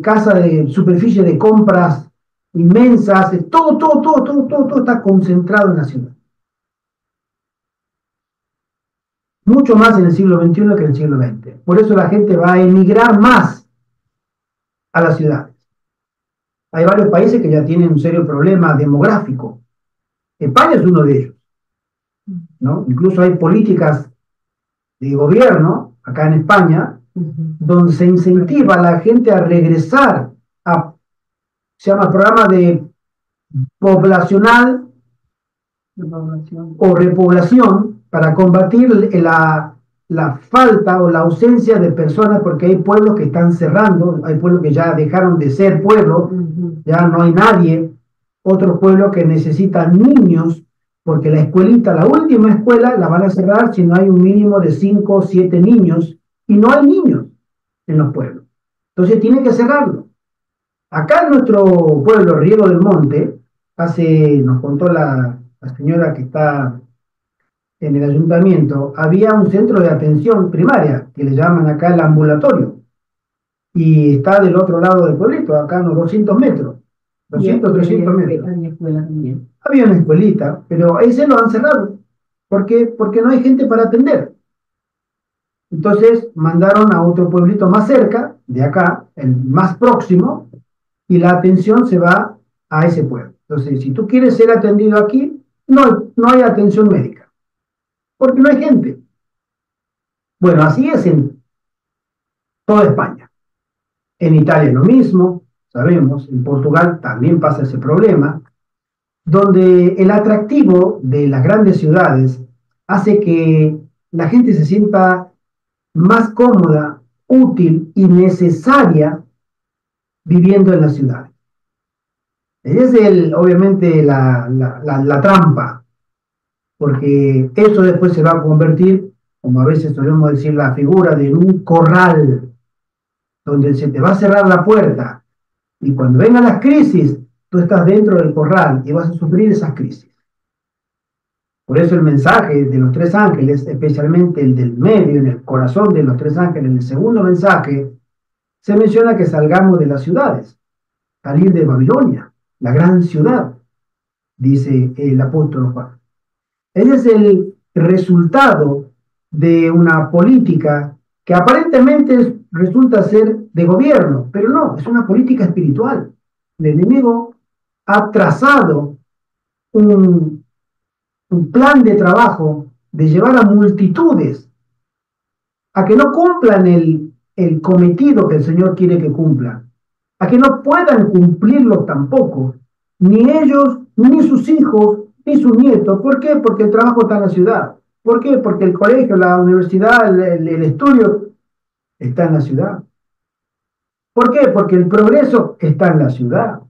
casa de superficie de compras inmensas, todo está concentrado en la ciudad. Mucho más en el siglo XXI que en el siglo XX. Por eso la gente va a emigrar más a las ciudades. Hay varios países que ya tienen un serio problema demográfico. España es uno de ellos, ¿no? Incluso hay políticas de gobierno acá en España donde se incentiva a la gente a regresar a, se llama programa de poblacional o repoblación para combatir la falta o la ausencia de personas, porque hay pueblos que están cerrando, hay pueblos que ya dejaron de ser pueblos, ya no hay nadie, otros pueblos que necesitan niños, porque la escuelita, la última escuela, la van a cerrar si no hay un mínimo de 5 o 7 niños, y no hay niños en los pueblos. Entonces tiene que cerrarlo. Acá en nuestro pueblo, Riego del Monte, nos contó la señora que está en el ayuntamiento, había un centro de atención primaria, que le llaman acá el ambulatorio, y está del otro lado del pueblito, acá a unos 200 metros, 200, 300 metros. Había una escuelita, pero ese lo han cerrado. ¿Por qué? Porque no hay gente para atender. Entonces mandaron a otro pueblito más cerca, de acá, el más próximo, y la atención se va a ese pueblo. Entonces, si tú quieres ser atendido aquí, no hay atención médica, porque no hay gente. Bueno, así es en toda España. En Italia lo mismo, sabemos, en Portugal también pasa ese problema, donde el atractivo de las grandes ciudades hace que la gente se sienta más cómoda, útil y necesaria viviendo en las ciudades. Esa es obviamente la trampa, porque eso después se va a convertir, como a veces solemos decir, la figura de un corral, donde se te va a cerrar la puerta, y cuando vengan las crisis, tú estás dentro del corral y vas a sufrir esas crisis. Por eso el mensaje de los 3 ángeles, especialmente el del medio, en el corazón de los 3 ángeles, el segundo mensaje, se menciona que salgamos de las ciudades, salir de Babilonia, la gran ciudad, dice el apóstol Juan. Ese es el resultado de una política que aparentemente resulta ser de gobierno, pero no, es una política espiritual. El enemigo ha trazado un un plan de trabajo de llevar a multitudes a que no cumplan el cometido que el Señor quiere que cumplan, a que no puedan cumplirlo tampoco, ni ellos, ni sus hijos, ni sus nietos. ¿Por qué? Porque el trabajo está en la ciudad. ¿Por qué? Porque el colegio, la universidad, el estudio está en la ciudad. ¿Por qué? Porque el progreso está en la ciudad.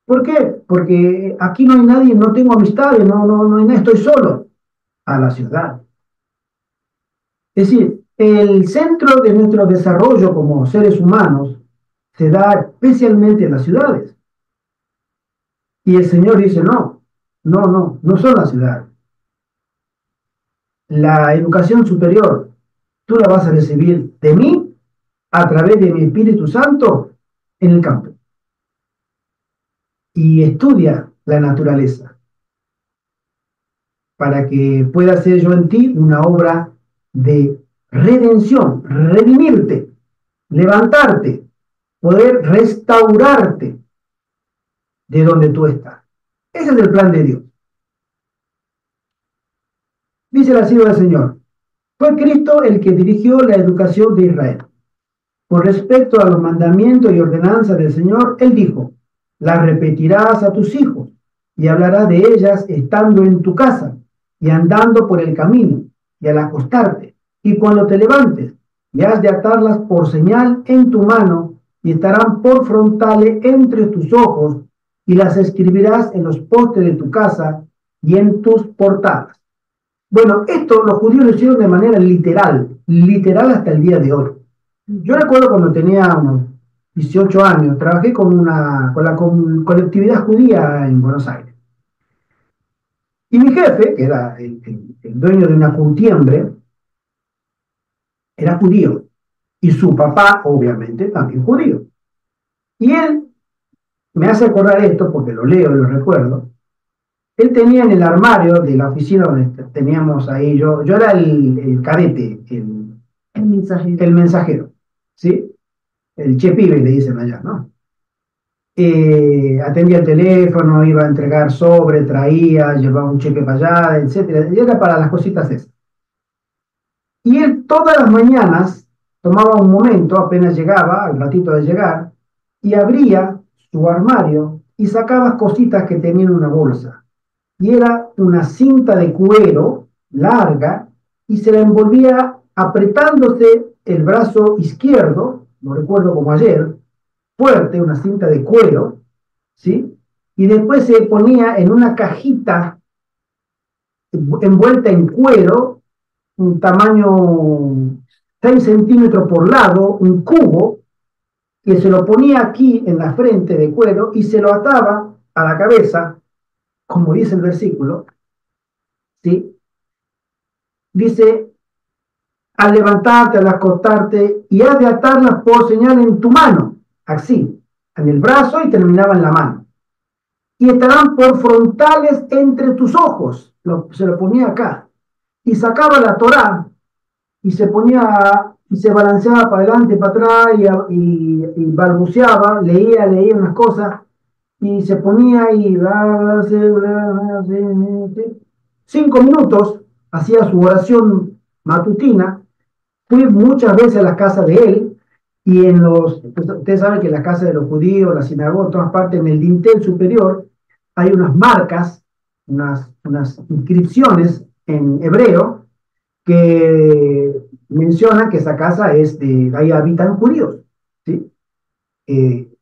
¿Por qué? Porque aquí no hay nadie, no tengo amistades, no hay nadie, estoy solo. A la ciudad. Es decir, el centro de nuestro desarrollo como seres humanos se da especialmente en las ciudades. Y el Señor dice, no son las ciudades. La educación superior, tú la vas a recibir de mí a través de mi Espíritu Santo en el campo. Y estudia la naturaleza para que pueda hacer yo en ti una obra de redención, redimirte, levantarte, poder restaurarte de donde tú estás. Ese es el plan de Dios. Dice la sierva del Señor, fue Cristo el que dirigió la educación de Israel. Con respecto a los mandamientos y ordenanzas del Señor, Él dijo, las repetirás a tus hijos y hablarás de ellas estando en tu casa y andando por el camino y al acostarte y cuando te levantes, y has de atarlas por señal en tu mano y estarán por frontales entre tus ojos y las escribirás en los postes de tu casa y en tus portadas. Bueno, esto los judíos lo hicieron de manera literal hasta el día de hoy. Yo recuerdo cuando tenía unos 18 años, trabajé con la colectividad judía en Buenos Aires. Y mi jefe, que era el dueño de una curtiembre, era judío. Y su papá, obviamente, también judío. Y él me hace acordar esto, porque lo leo y lo recuerdo. Él tenía en el armario de la oficina donde teníamos ahí, yo era el cadete, el mensajero, ¿sí? El chepibe le dicen allá, ¿no? Atendía el teléfono, iba a entregar sobre, traía, llevaba un cheque para allá, etcétera. Y era para las cositas esas. Y él todas las mañanas tomaba un momento, apenas llegaba, al ratito de llegar, y abría su armario y sacaba cositas que tenía en una bolsa. Y era una cinta de cuero larga y se la envolvía apretándose el brazo izquierdo, lo recuerdo como ayer, fuerte, una cinta de cuero, ¿sí? Y después se ponía en una cajita envuelta en cuero, un tamaño 6 centímetros por lado, un cubo, que se lo ponía aquí en la frente de cuero y se lo ataba a la cabeza, como dice el versículo, ¿sí? Dice, al levantarte, al acostarte, y has de atarlas por señal en tu mano, así, en el brazo y terminaba en la mano. Y estarán por frontales entre tus ojos, se lo ponía acá. Y sacaba la Torá y se ponía, y se balanceaba para adelante, para atrás, y balbuceaba, leía unas cosas, y se ponía y 5 minutos hacía su oración matutina. Fui muchas veces a la casa de él y ustedes saben que en la casa de los judíos, la sinagoga, en todas partes, en el dintel superior hay unas marcas, unas inscripciones en hebreo que mencionan que esa casa ahí habitan judíos, ¿sí?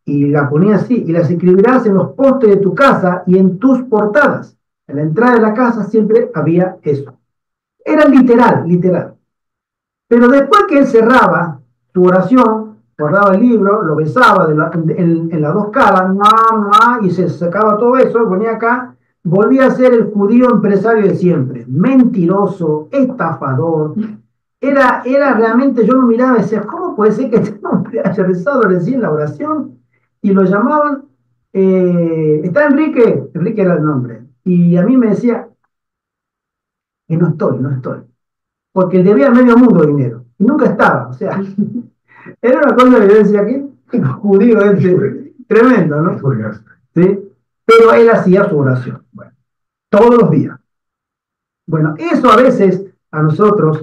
Y la ponía así, y las escribirás en los postes de tu casa y en tus portadas. En la entrada de la casa siempre había eso. Era literal. Pero después que él cerraba su oración, guardaba el libro, lo besaba en las dos caras, y se sacaba todo eso, ponía acá, volvía a ser el judío empresario de siempre, mentiroso, estafador. Era realmente, yo lo miraba y decía, ¿cómo puede ser que este hombre haya rezado recién la oración? Y lo llamaban, ¿está Enrique? Enrique era el nombre. Y a mí me decía, que no estoy. Porque él debía medio mundo dinero. Y nunca estaba, o sea, era una cosa que yo decía, ¿qué judío tremendo, ¿no? ¿Sí? Pero él hacía su oración, bueno, todos los días. Bueno, eso a veces a nosotros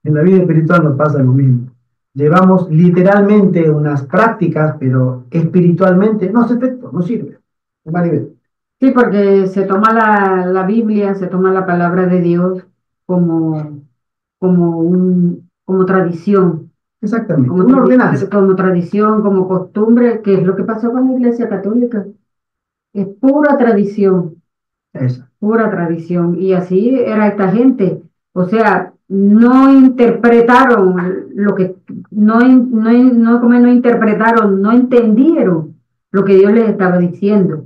en la vida espiritual nos pasa lo mismo. Llevamos literalmente unas prácticas, pero espiritualmente no hace efecto, no sirve. Maribel. Sí, porque se toma la Biblia, se toma la palabra de Dios como, como tradición, Exactamente, una ordenanza. como tradición, como costumbre, que es lo que pasó con la Iglesia Católica. Es pura tradición. Esa. Pura tradición. Y así era esta gente. O sea, no interpretaron lo que, como no interpretaron, no entendieron lo que Dios les estaba diciendo.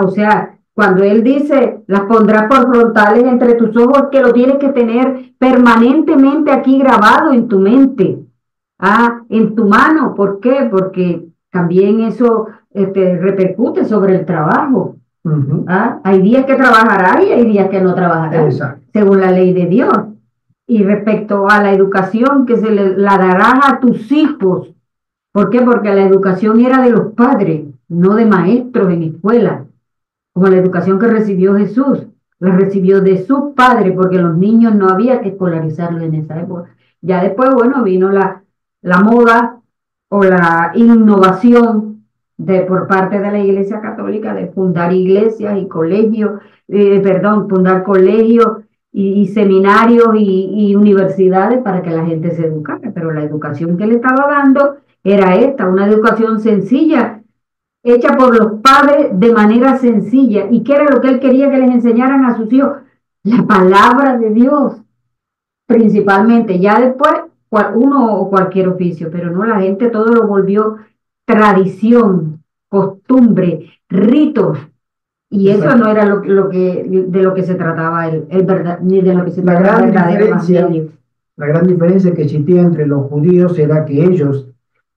O sea, cuando Él dice, las pondrás por frontales entre tus ojos, que lo tienes que tener permanentemente aquí grabado en tu mente. En tu mano. ¿Por qué? Porque también eso repercute sobre el trabajo. Hay días que trabajarás y hay días que no trabajarás, Exacto. según la ley de Dios. Y respecto a la educación que la darás a tus hijos, ¿por qué? Porque la educación era de los padres, no de maestros en escuela, como la educación que recibió Jesús, la recibió de su padre, porque los niños no había que escolarizarlos en esa época. Ya después, bueno, vino la moda o la innovación por parte de la Iglesia Católica de fundar iglesias y colegios, fundar colegios y seminarios y universidades para que la gente se educara, pero la educación que le estaba dando era esta, una educación sencilla, hecha por los padres de manera sencilla. ¿Y qué era lo que él quería que les enseñaran a sus hijos? La palabra de Dios, principalmente. Ya después, uno o cualquier oficio, pero no, la gente todo lo volvió tradición, costumbre, ritos. Y eso no era de lo que se trataba ni de lo que se trataba el verdadero evangelio. La gran diferencia que existía entre los judíos era que ellos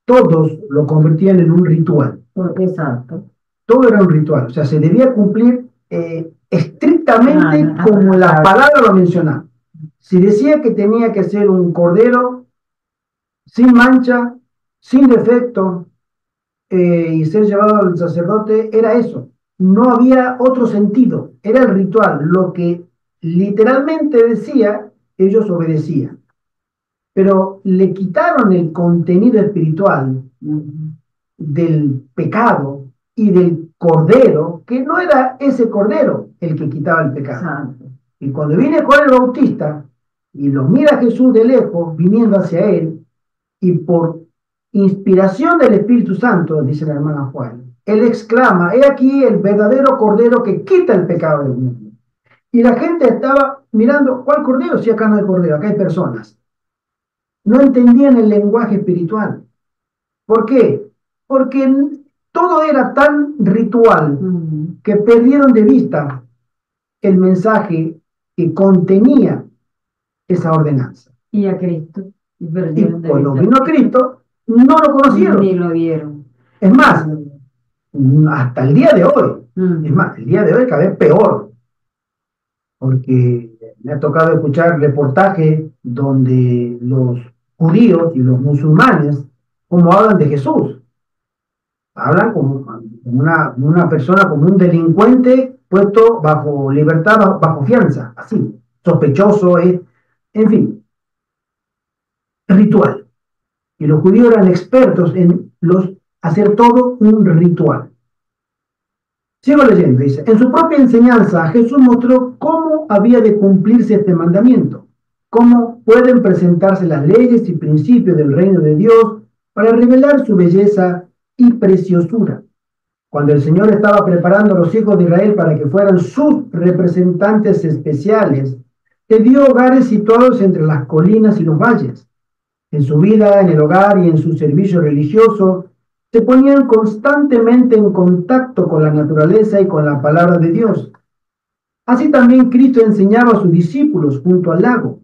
todos lo convertían en un ritual. Exacto. Todo era un ritual, o sea, se debía cumplir estrictamente como la palabra lo mencionaba. Si decía que tenía que ser un cordero sin mancha, sin defecto, y ser llevado al sacerdote, era eso. No había otro sentido, era el ritual. Lo que literalmente decía, ellos obedecían. Pero le quitaron el contenido espiritual del pecado y del cordero, que no era ese cordero el que quitaba el pecado. Exacto. Y cuando viene Juan el Bautista y lo mira Jesús de lejos viniendo hacia él, y por inspiración del Espíritu Santo, dice la hermana Juan, él exclama: he aquí el verdadero cordero que quita el pecado del mundo. Y la gente estaba mirando: ¿cuál cordero? Si acá no hay cordero, acá hay personas. No entendían el lenguaje espiritual. ¿Por qué? Porque todo era tan ritual que perdieron de vista el mensaje que contenía esa ordenanza. Y a Cristo. Y cuando vino Cristo, no lo conocieron. Ni lo vieron. Es más, hasta el día de hoy, es más, el día de hoy cada vez peor, porque me ha tocado escuchar reportajes donde los judíos y los musulmanes, como hablan de Jesús, hablan como una persona, como un delincuente puesto bajo libertad, bajo fianza, así, sospechoso, en fin, ritual. Y los judíos eran expertos en hacer todo un ritual. Sigo leyendo, dice: en su propia enseñanza Jesús mostró cómo había de cumplirse este mandamiento, cómo pueden presentarse las leyes y principios del reino de Dios para revelar su belleza y preciosura. Cuando el Señor estaba preparando a los hijos de Israel para que fueran sus representantes especiales, les dio hogares situados entre las colinas y los valles. En su vida, en el hogar y en su servicio religioso, se ponían constantemente en contacto con la naturaleza y con la palabra de Dios. Así también Cristo enseñaba a sus discípulos junto al lago,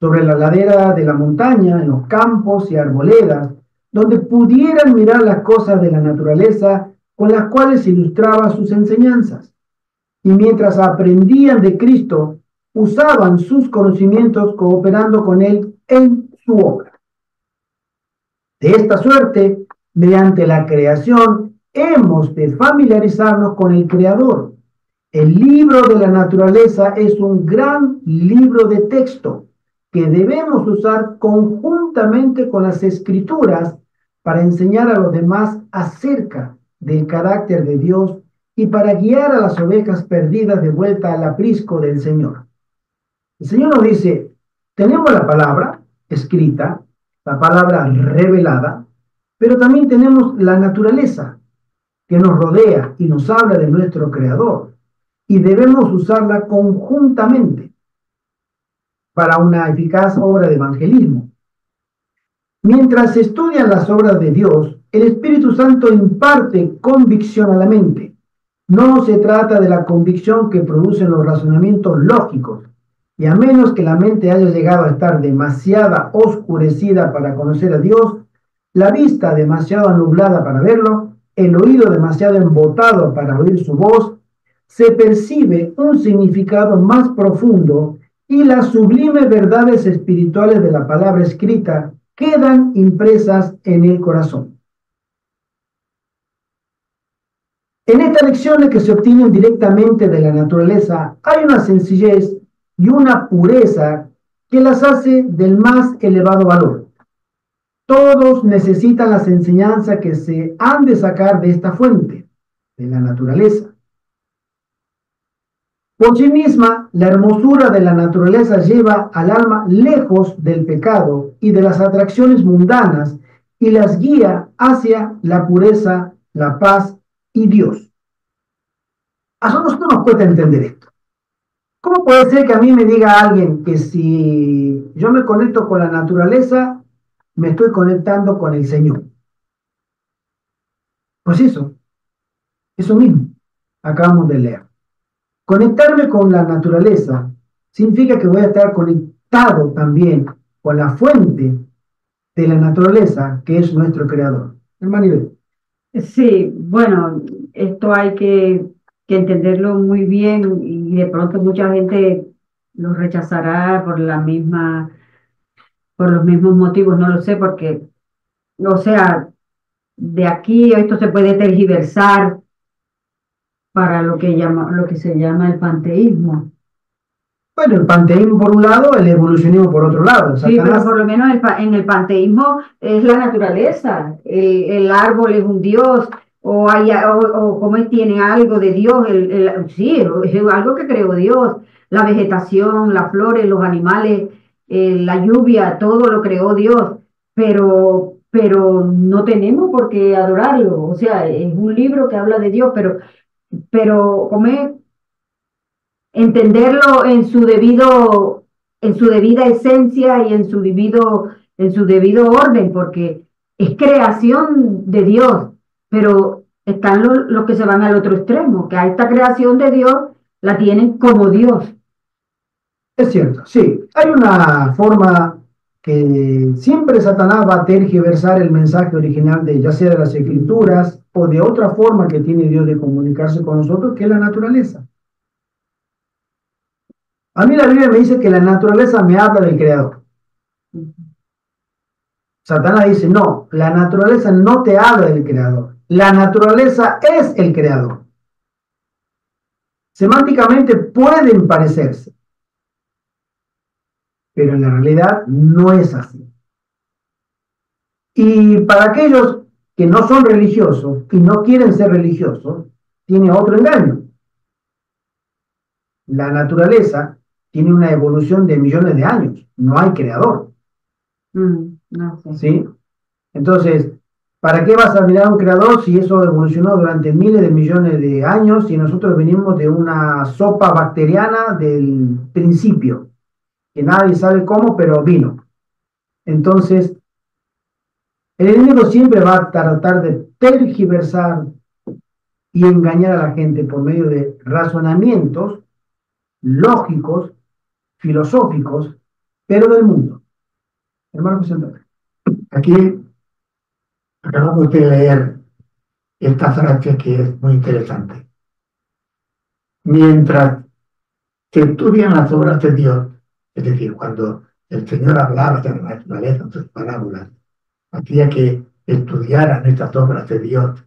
sobre la ladera de la montaña, en los campos y arboledas, donde pudieran mirar las cosas de la naturaleza con las cuales ilustraba sus enseñanzas. Y mientras aprendían de Cristo, usaban sus conocimientos cooperando con Él en su obra. De esta suerte, mediante la creación, hemos de familiarizarnos con el Creador. El libro de la naturaleza es un gran libro de texto que debemos usar conjuntamente con las escrituras para enseñar a los demás acerca del carácter de Dios y para guiar a las ovejas perdidas de vuelta al aprisco del Señor. El Señor nos dice, tenemos la palabra escrita, la palabra revelada, pero también tenemos la naturaleza que nos rodea y nos habla de nuestro Creador, y debemos usarla conjuntamente para una eficaz obra de evangelismo. Mientras se estudian las obras de Dios, el Espíritu Santo imparte convicción a la mente. No se trata de la convicción que producen los razonamientos lógicos, y a menos que la mente haya llegado a estar demasiado oscurecida para conocer a Dios, la vista demasiado nublada para verlo, el oído demasiado embotado para oír su voz, se percibe un significado más profundo y las sublimes verdades espirituales de la palabra escrita quedan impresas en el corazón. En estas lecciones que se obtienen directamente de la naturaleza hay una sencillez y una pureza que las hace del más elevado valor. Todos necesitan las enseñanzas que se han de sacar de esta fuente, de la naturaleza. Por sí misma, la hermosura de la naturaleza lleva al alma lejos del pecado y de las atracciones mundanas y las guía hacia la pureza, la paz y Dios. A nosotros nos cuesta entender esto. ¿Cómo puede ser que a mí me diga alguien que si yo me conecto con la naturaleza, me estoy conectando con el Señor? Pues eso mismo acabamos de leer. Conectarme con la naturaleza significa que voy a estar conectado también con la fuente de la naturaleza, que es nuestro Creador. Hermano Ibel. Sí, bueno, esto hay que entenderlo muy bien y de pronto mucha gente lo rechazará por los mismos motivos, no lo sé, porque, o sea, de aquí esto se puede tergiversar para lo que se llama el panteísmo. Bueno, el panteísmo por un lado, el evolucionismo por otro lado. Sí, pero por lo menos en el panteísmo es la naturaleza. El árbol es un dios, o como tiene algo de Dios. Sí, es algo que creó Dios. La vegetación, las flores, los animales, la lluvia, todo lo creó Dios. Pero no tenemos por qué adorarlo. O sea, es un libro que habla de Dios, pero como entenderlo en su debida esencia y en su debido orden, porque es creación de Dios, pero están los que se van al otro extremo, que a esta creación de Dios la tienen como Dios. Es cierto, sí. Hay una forma que siempre Satanás va a tergiversar el mensaje original de ya sea de las Escrituras o de otra forma que tiene Dios de comunicarse con nosotros, que es la naturaleza. A mí la Biblia me dice que la naturaleza me habla del Creador. Satanás dice, no, la naturaleza no te habla del Creador. La naturaleza es el Creador. Semánticamente pueden parecerse, pero en la realidad no es así. Y para aquellos que no son religiosos y no quieren ser religiosos, tiene otro engaño. La naturaleza tiene una evolución de millones de años, no hay creador. No sé. ¿Sí? Entonces, ¿para qué vas a mirar a un creador si eso evolucionó durante miles de millones de años y nosotros venimos de una sopa bacteriana del principio, que nadie sabe cómo, pero vino? Entonces, el enemigo siempre va a tratar de tergiversar y engañar a la gente por medio de razonamientos lógicos, filosóficos, pero del mundo. Hermano José Antonio. Aquí acabamos de leer esta frase que es muy interesante. Mientras se estudian las obras de Dios, es decir, cuando el Señor hablaba de la naturaleza en sus parábolas, hacía que estudiaran estas obras de Dios,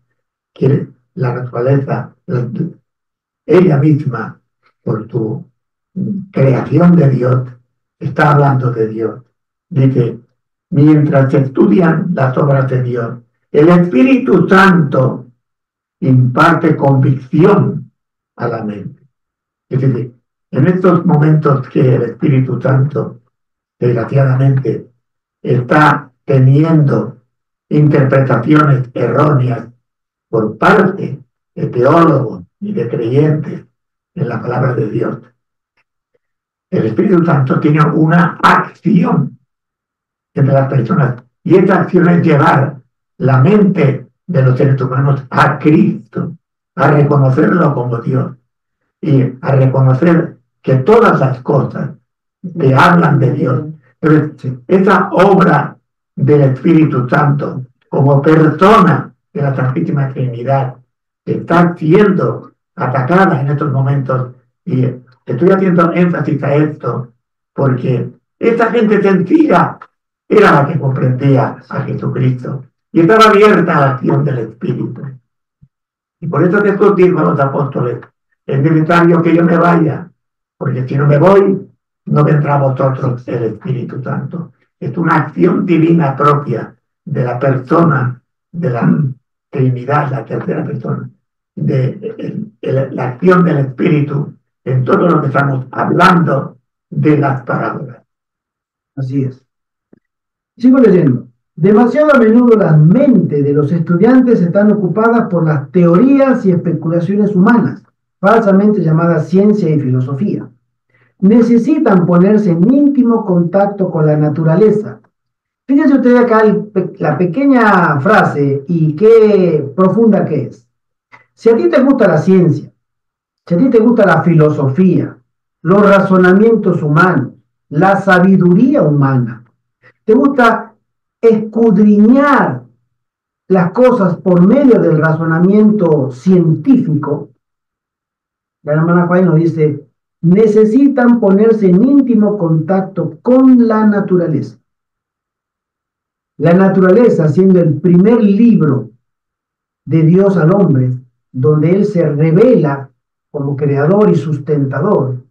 que la naturaleza ella misma, por tu creación de Dios, está hablando de Dios. Dice, mientras se estudian las obras de Dios, el Espíritu Santo imparte convicción a la mente. Es decir, en estos momentos que el Espíritu Santo, desgraciadamente, está teniendo interpretaciones erróneas por parte de teólogos y de creyentes en la palabra de Dios, el Espíritu Santo tiene una acción entre las personas, y esta acción es llevar la mente de los seres humanos a Cristo, a reconocerlo como Dios y a reconocer que todas las cosas te hablan de Dios. Entonces, esa obra del Espíritu Santo como persona de la Santísima Trinidad está siendo atacada en estos momentos, y estoy haciendo énfasis a esto porque esta gente sencilla era la que comprendía a Jesucristo y estaba abierta a la acción del Espíritu. Y por eso Jesús dijo a los apóstoles, es necesario que yo me vaya, porque si no me voy, no vendrá a vosotros el Espíritu Santo. Es una acción divina propia de la persona, de la Trinidad, la tercera persona, de la acción del Espíritu en todo lo que estamos hablando de las parábolas. Así es. Sigo leyendo. Demasiado a menudo las mentes de los estudiantes están ocupadas por las teorías y especulaciones humanas, falsamente llamadas ciencia y filosofía. Necesitan ponerse en íntimo contacto con la naturaleza. Fíjense ustedes acá la pequeña frase y qué profunda que es. Si a ti te gusta la ciencia, si a ti te gusta la filosofía, los razonamientos humanos, la sabiduría humana, te gusta escudriñar las cosas por medio del razonamiento científico, la hermana Juárez nos dice, necesitan ponerse en íntimo contacto con la naturaleza. La naturaleza, siendo el primer libro de Dios al hombre, donde Él se revela como creador y sustentador,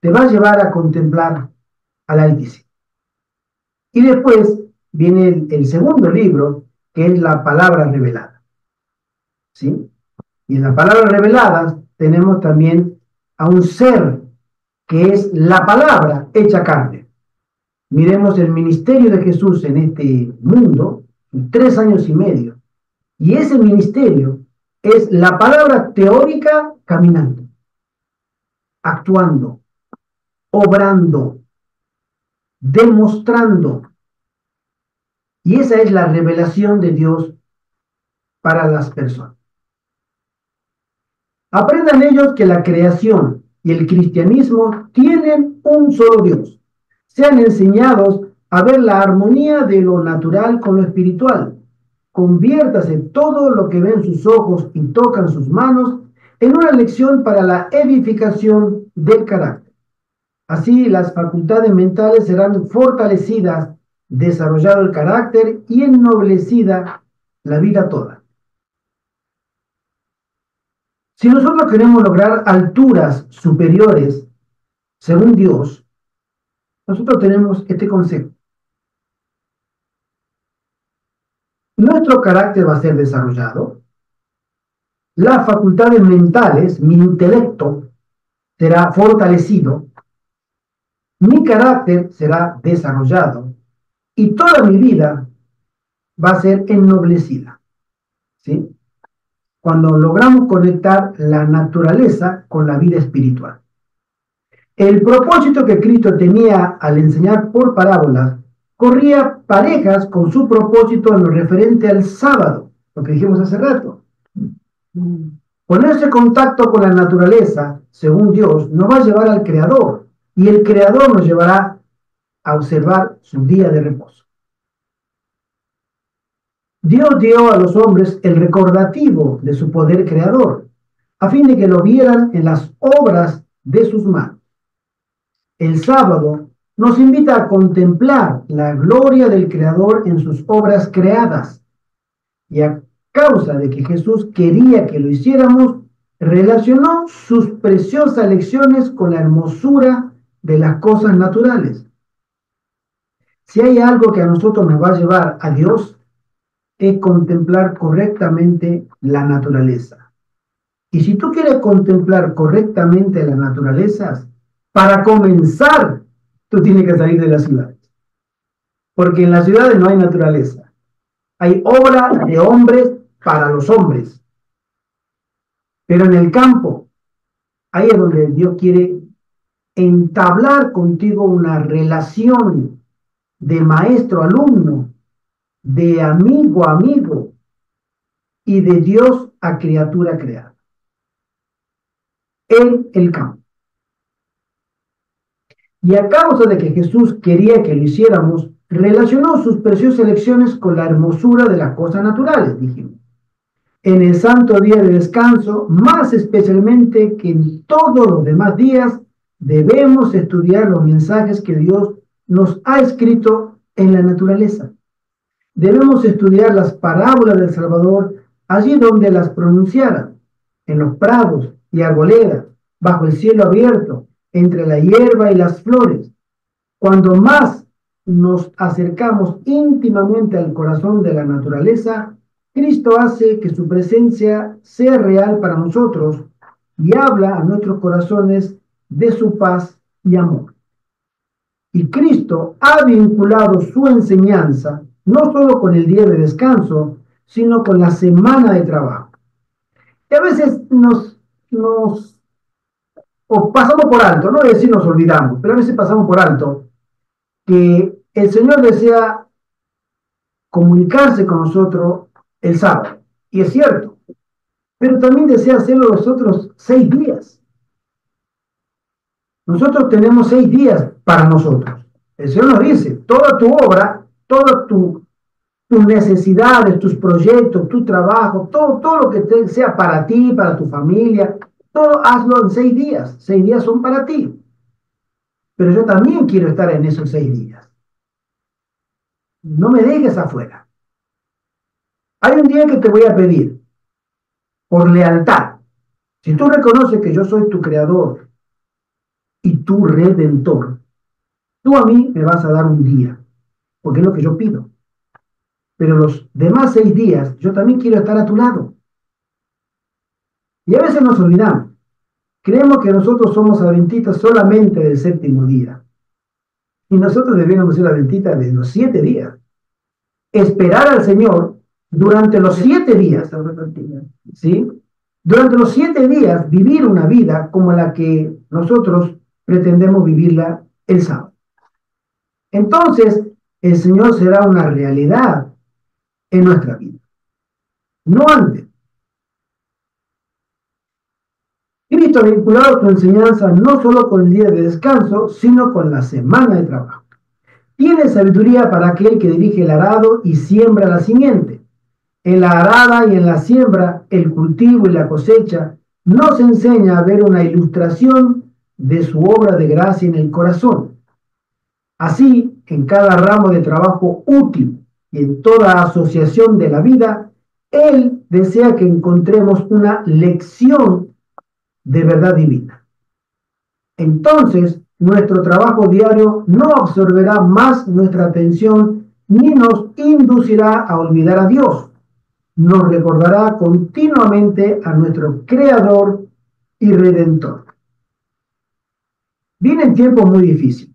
te va a llevar a contemplar al Altísimo. Y después viene el segundo libro, que es la palabra revelada. ¿Sí? Y en la palabra revelada tenemos también a un ser que es la palabra hecha carne. Miremos el ministerio de Jesús en este mundo, 3 años y medio. Y ese ministerio es la palabra teórica caminando, actuando, obrando, demostrando. Y esa es la revelación de Dios para las personas. Aprendan ellos que la creación y el cristianismo tienen un solo Dios. Sean enseñados a ver la armonía de lo natural con lo espiritual. Conviértase todo lo que ven sus ojos y tocan sus manos en una lección para la edificación del carácter. Así las facultades mentales serán fortalecidas, desarrollado el carácter y ennoblecida la vida toda. Si nosotros queremos lograr alturas superiores, según Dios, nosotros tenemos este concepto. Nuestro carácter va a ser desarrollado, las facultades mentales, mi intelecto, será fortalecido, mi carácter será desarrollado y toda mi vida va a ser ennoblecida. ¿Sí? Cuando logramos conectar la naturaleza con la vida espiritual. El propósito que Cristo tenía al enseñar por parábolas corría parejas con su propósito en lo referente al sábado, lo que dijimos hace rato. Ponerse en contacto con la naturaleza, según Dios, nos va a llevar al Creador, y el Creador nos llevará a observar su día de reposo. Dios dio a los hombres el recordativo de su poder creador, a fin de que lo vieran en las obras de sus manos. El sábado nos invita a contemplar la gloria del Creador en sus obras creadas, y a causa de que Jesús quería que lo hiciéramos, relacionó sus preciosas lecciones con la hermosura de las cosas naturales. Si hay algo que a nosotros nos va a llevar a Dios, es contemplar correctamente la naturaleza. Y si tú quieres contemplar correctamente las naturalezas, para comenzar, tú tienes que salir de las ciudades. Porque en las ciudades no hay naturaleza. Hay obra de hombres para los hombres. Pero en el campo, ahí es donde Dios quiere entablar contigo una relación de maestro-alumno, de amigo-amigo y de Dios a criatura creada. En el campo. Y a causa de que Jesús quería que lo hiciéramos, relacionó sus preciosas lecciones con la hermosura de las cosas naturales, dijimos. En el santo día de descanso, más especialmente que en todos los demás días, debemos estudiar los mensajes que Dios nos ha escrito en la naturaleza. Debemos estudiar las parábolas del Salvador allí donde las pronunciara, en los prados y arboledas, bajo el cielo abierto, entre la hierba y las flores. Cuando más nos acercamos íntimamente al corazón de la naturaleza, Cristo hace que su presencia sea real para nosotros y habla a nuestros corazones de su paz y amor. Y Cristo ha vinculado su enseñanza no solo con el día de descanso, sino con la semana de trabajo. Y a veces o pasamos por alto, no voy a decir nos olvidamos, pero a veces pasamos por alto que el Señor desea comunicarse con nosotros el sábado, y es cierto, pero también desea hacerlo los otros 6 días. Nosotros tenemos 6 días para nosotros. El Señor nos dice, toda tu obra, todas tus necesidades, tus proyectos, tu trabajo, todo lo que sea para ti, para tu familia, todo hazlo en 6 días. 6 días son para ti. Pero yo también quiero estar en esos 6 días. No me dejes afuera. Hay un día que te voy a pedir, por lealtad. Si tú reconoces que yo soy tu creador y tu redentor, tú a mí me vas a dar un día, porque es lo que yo pido. Pero los demás 6 días, yo también quiero estar a tu lado. Y a veces nos olvidamos. Creemos que nosotros somos adventistas solamente del 7º día. Y nosotros debiéramos ser adventistas de los 7 días. Esperar al Señor durante los 7 días. ¿Sí? Durante los 7 días, vivir una vida como la que nosotros pretendemos vivirla el sábado. Entonces, el Señor será una realidad en nuestra vida. No antes. Cristo ha vinculado su enseñanza no solo con el día de descanso, sino con la semana de trabajo. Tiene sabiduría para aquel que dirige el arado y siembra la simiente. En la arada y en la siembra, el cultivo y la cosecha, nos enseña a ver una ilustración de su obra de gracia en el corazón. Así, en cada ramo de trabajo útil y en toda asociación de la vida, Él desea que encontremos una lección de verdad divina. Entonces, nuestro trabajo diario no absorberá más nuestra atención ni nos inducirá a olvidar a Dios. Nos recordará continuamente a nuestro Creador y Redentor. Vienen tiempos muy difíciles.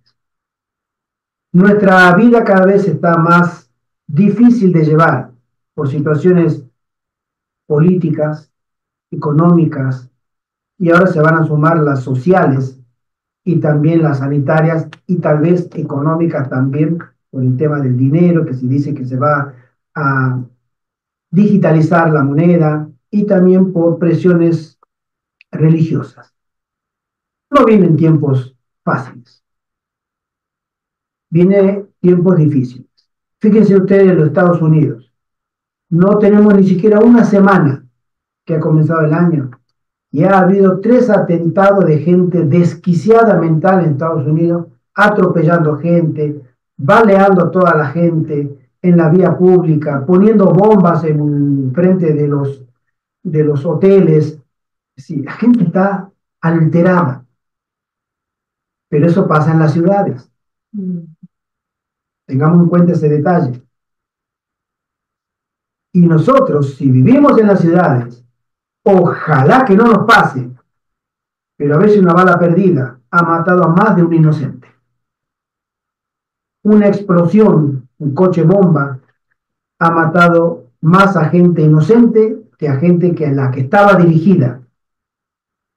Nuestra vida cada vez está más difícil de llevar por situaciones políticas, económicas, y ahora se van a sumar las sociales y también las sanitarias y tal vez económicas también por el tema del dinero, que se dice que se va a digitalizar la moneda y también por presiones religiosas. No vienen tiempos fáciles. Vienen tiempos difíciles. Fíjense ustedes en los Estados Unidos. No tenemos ni siquiera una semana que ha comenzado el año. Y ha habido 3 atentados de gente desquiciada mental en Estados Unidos, atropellando gente, baleando a toda la gente en la vía pública, poniendo bombas en frente de los hoteles, Sí, la gente está alterada, pero eso pasa en las ciudades. Tengamos en cuenta ese detalle. Y nosotros, si vivimos en las ciudades, ojalá que no nos pase, pero a veces una bala perdida ha matado a más de un inocente. Una explosión, un coche bomba, ha matado más a gente inocente que a gente que a la que estaba dirigida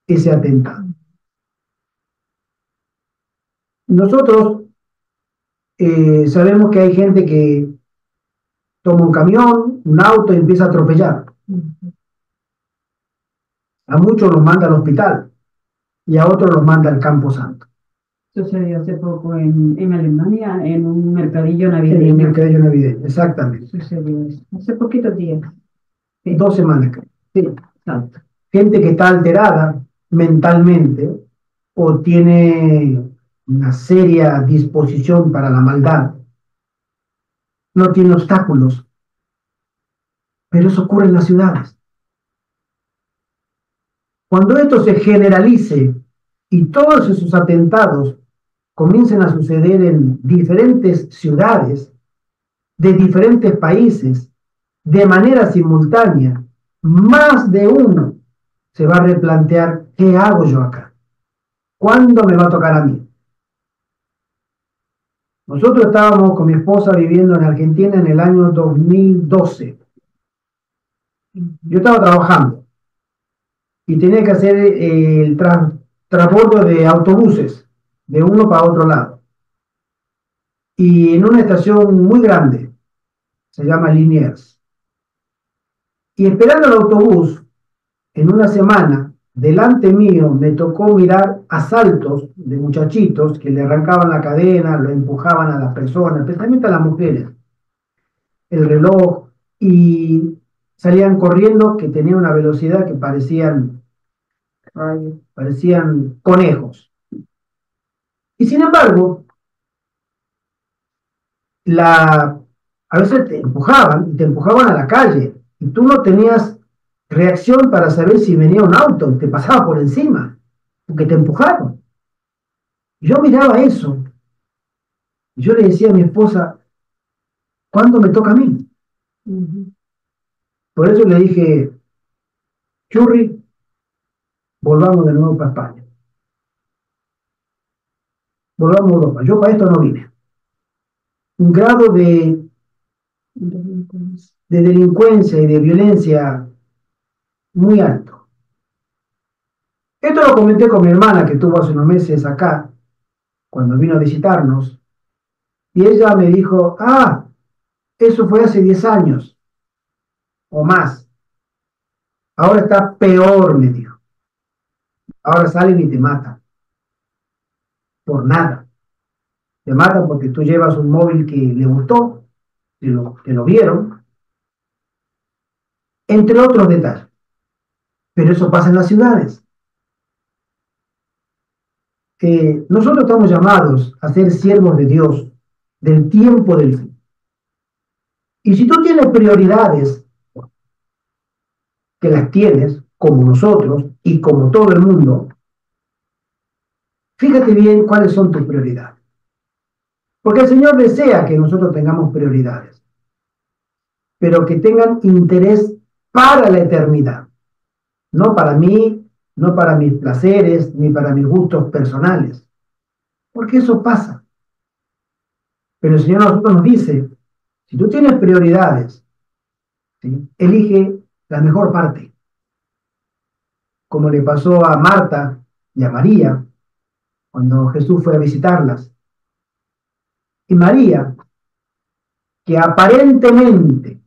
ese atentado. Nosotros sabemos que hay gente que toma un camión, un auto y empieza a atropellar. A muchos los manda al hospital y a otros los manda al Campo Santo. Sucedió hace poco en Alemania, en un mercadillo En el navideño. mercadillo navideño, exactamente. Sucedió eso. Hace poquitos días. Sí. 2 semanas, creo. Sí, exacto. Gente que está alterada mentalmente o tiene una seria disposición para la maldad, no tiene obstáculos, pero eso ocurre en las ciudades. Cuando esto se generalice y todos esos atentados comiencen a suceder en diferentes ciudades, de diferentes países, de manera simultánea, más de uno se va a replantear, ¿qué hago yo acá? ¿Cuándo me va a tocar a mí? Nosotros estábamos con mi esposa viviendo en Argentina en el año 2012. Yo estaba trabajando y tenía que hacer el transbordo de autobuses de uno para otro lado. Y en una estación muy grande, se llama Liniers. Y esperando el autobús, en una semana, delante mío me tocó mirar asaltos de muchachitos que le arrancaban la cadena, lo empujaban a las personas, especialmente a las mujeres, el reloj, y salían corriendo que tenían una velocidad que parecían conejos. Y sin embargo, a veces te empujaban y te empujaban a la calle y tú no tenías reacción para saber si venía un auto, te pasaba por encima, porque te empujaron. Yo miraba eso y yo le decía a mi esposa, ¿cuándo me toca a mí? Por eso le dije, Churri, volvamos de nuevo para España. Volvamos a Europa. Yo para esto no vine. Un grado de delincuencia y de violencia muy alto. Esto lo comenté con mi hermana que estuvo hace unos meses acá, cuando vino a visitarnos, y ella me dijo, eso fue hace 10 años o más. Ahora está peor, me dijo. Ahora salen y te matan. Por nada. Te matan porque tú llevas un móvil que le gustó, te lo vieron, entre otros detalles. Pero eso pasa en las ciudades. Nosotros estamos llamados a ser siervos de Dios del tiempo del fin. Y si tú tienes prioridades, que las tienes, como nosotros y como todo el mundo, fíjate bien cuáles son tus prioridades. Porque el Señor desea que nosotros tengamos prioridades, pero que tengan interés para la eternidad, no para mí, no para mis placeres, ni para mis gustos personales, porque eso pasa. Pero el Señor a nosotros nos dice, si tú tienes prioridades, ¿sí?, elige la mejor parte, como le pasó a Marta y a María cuando Jesús fue a visitarlas. Y María, que aparentemente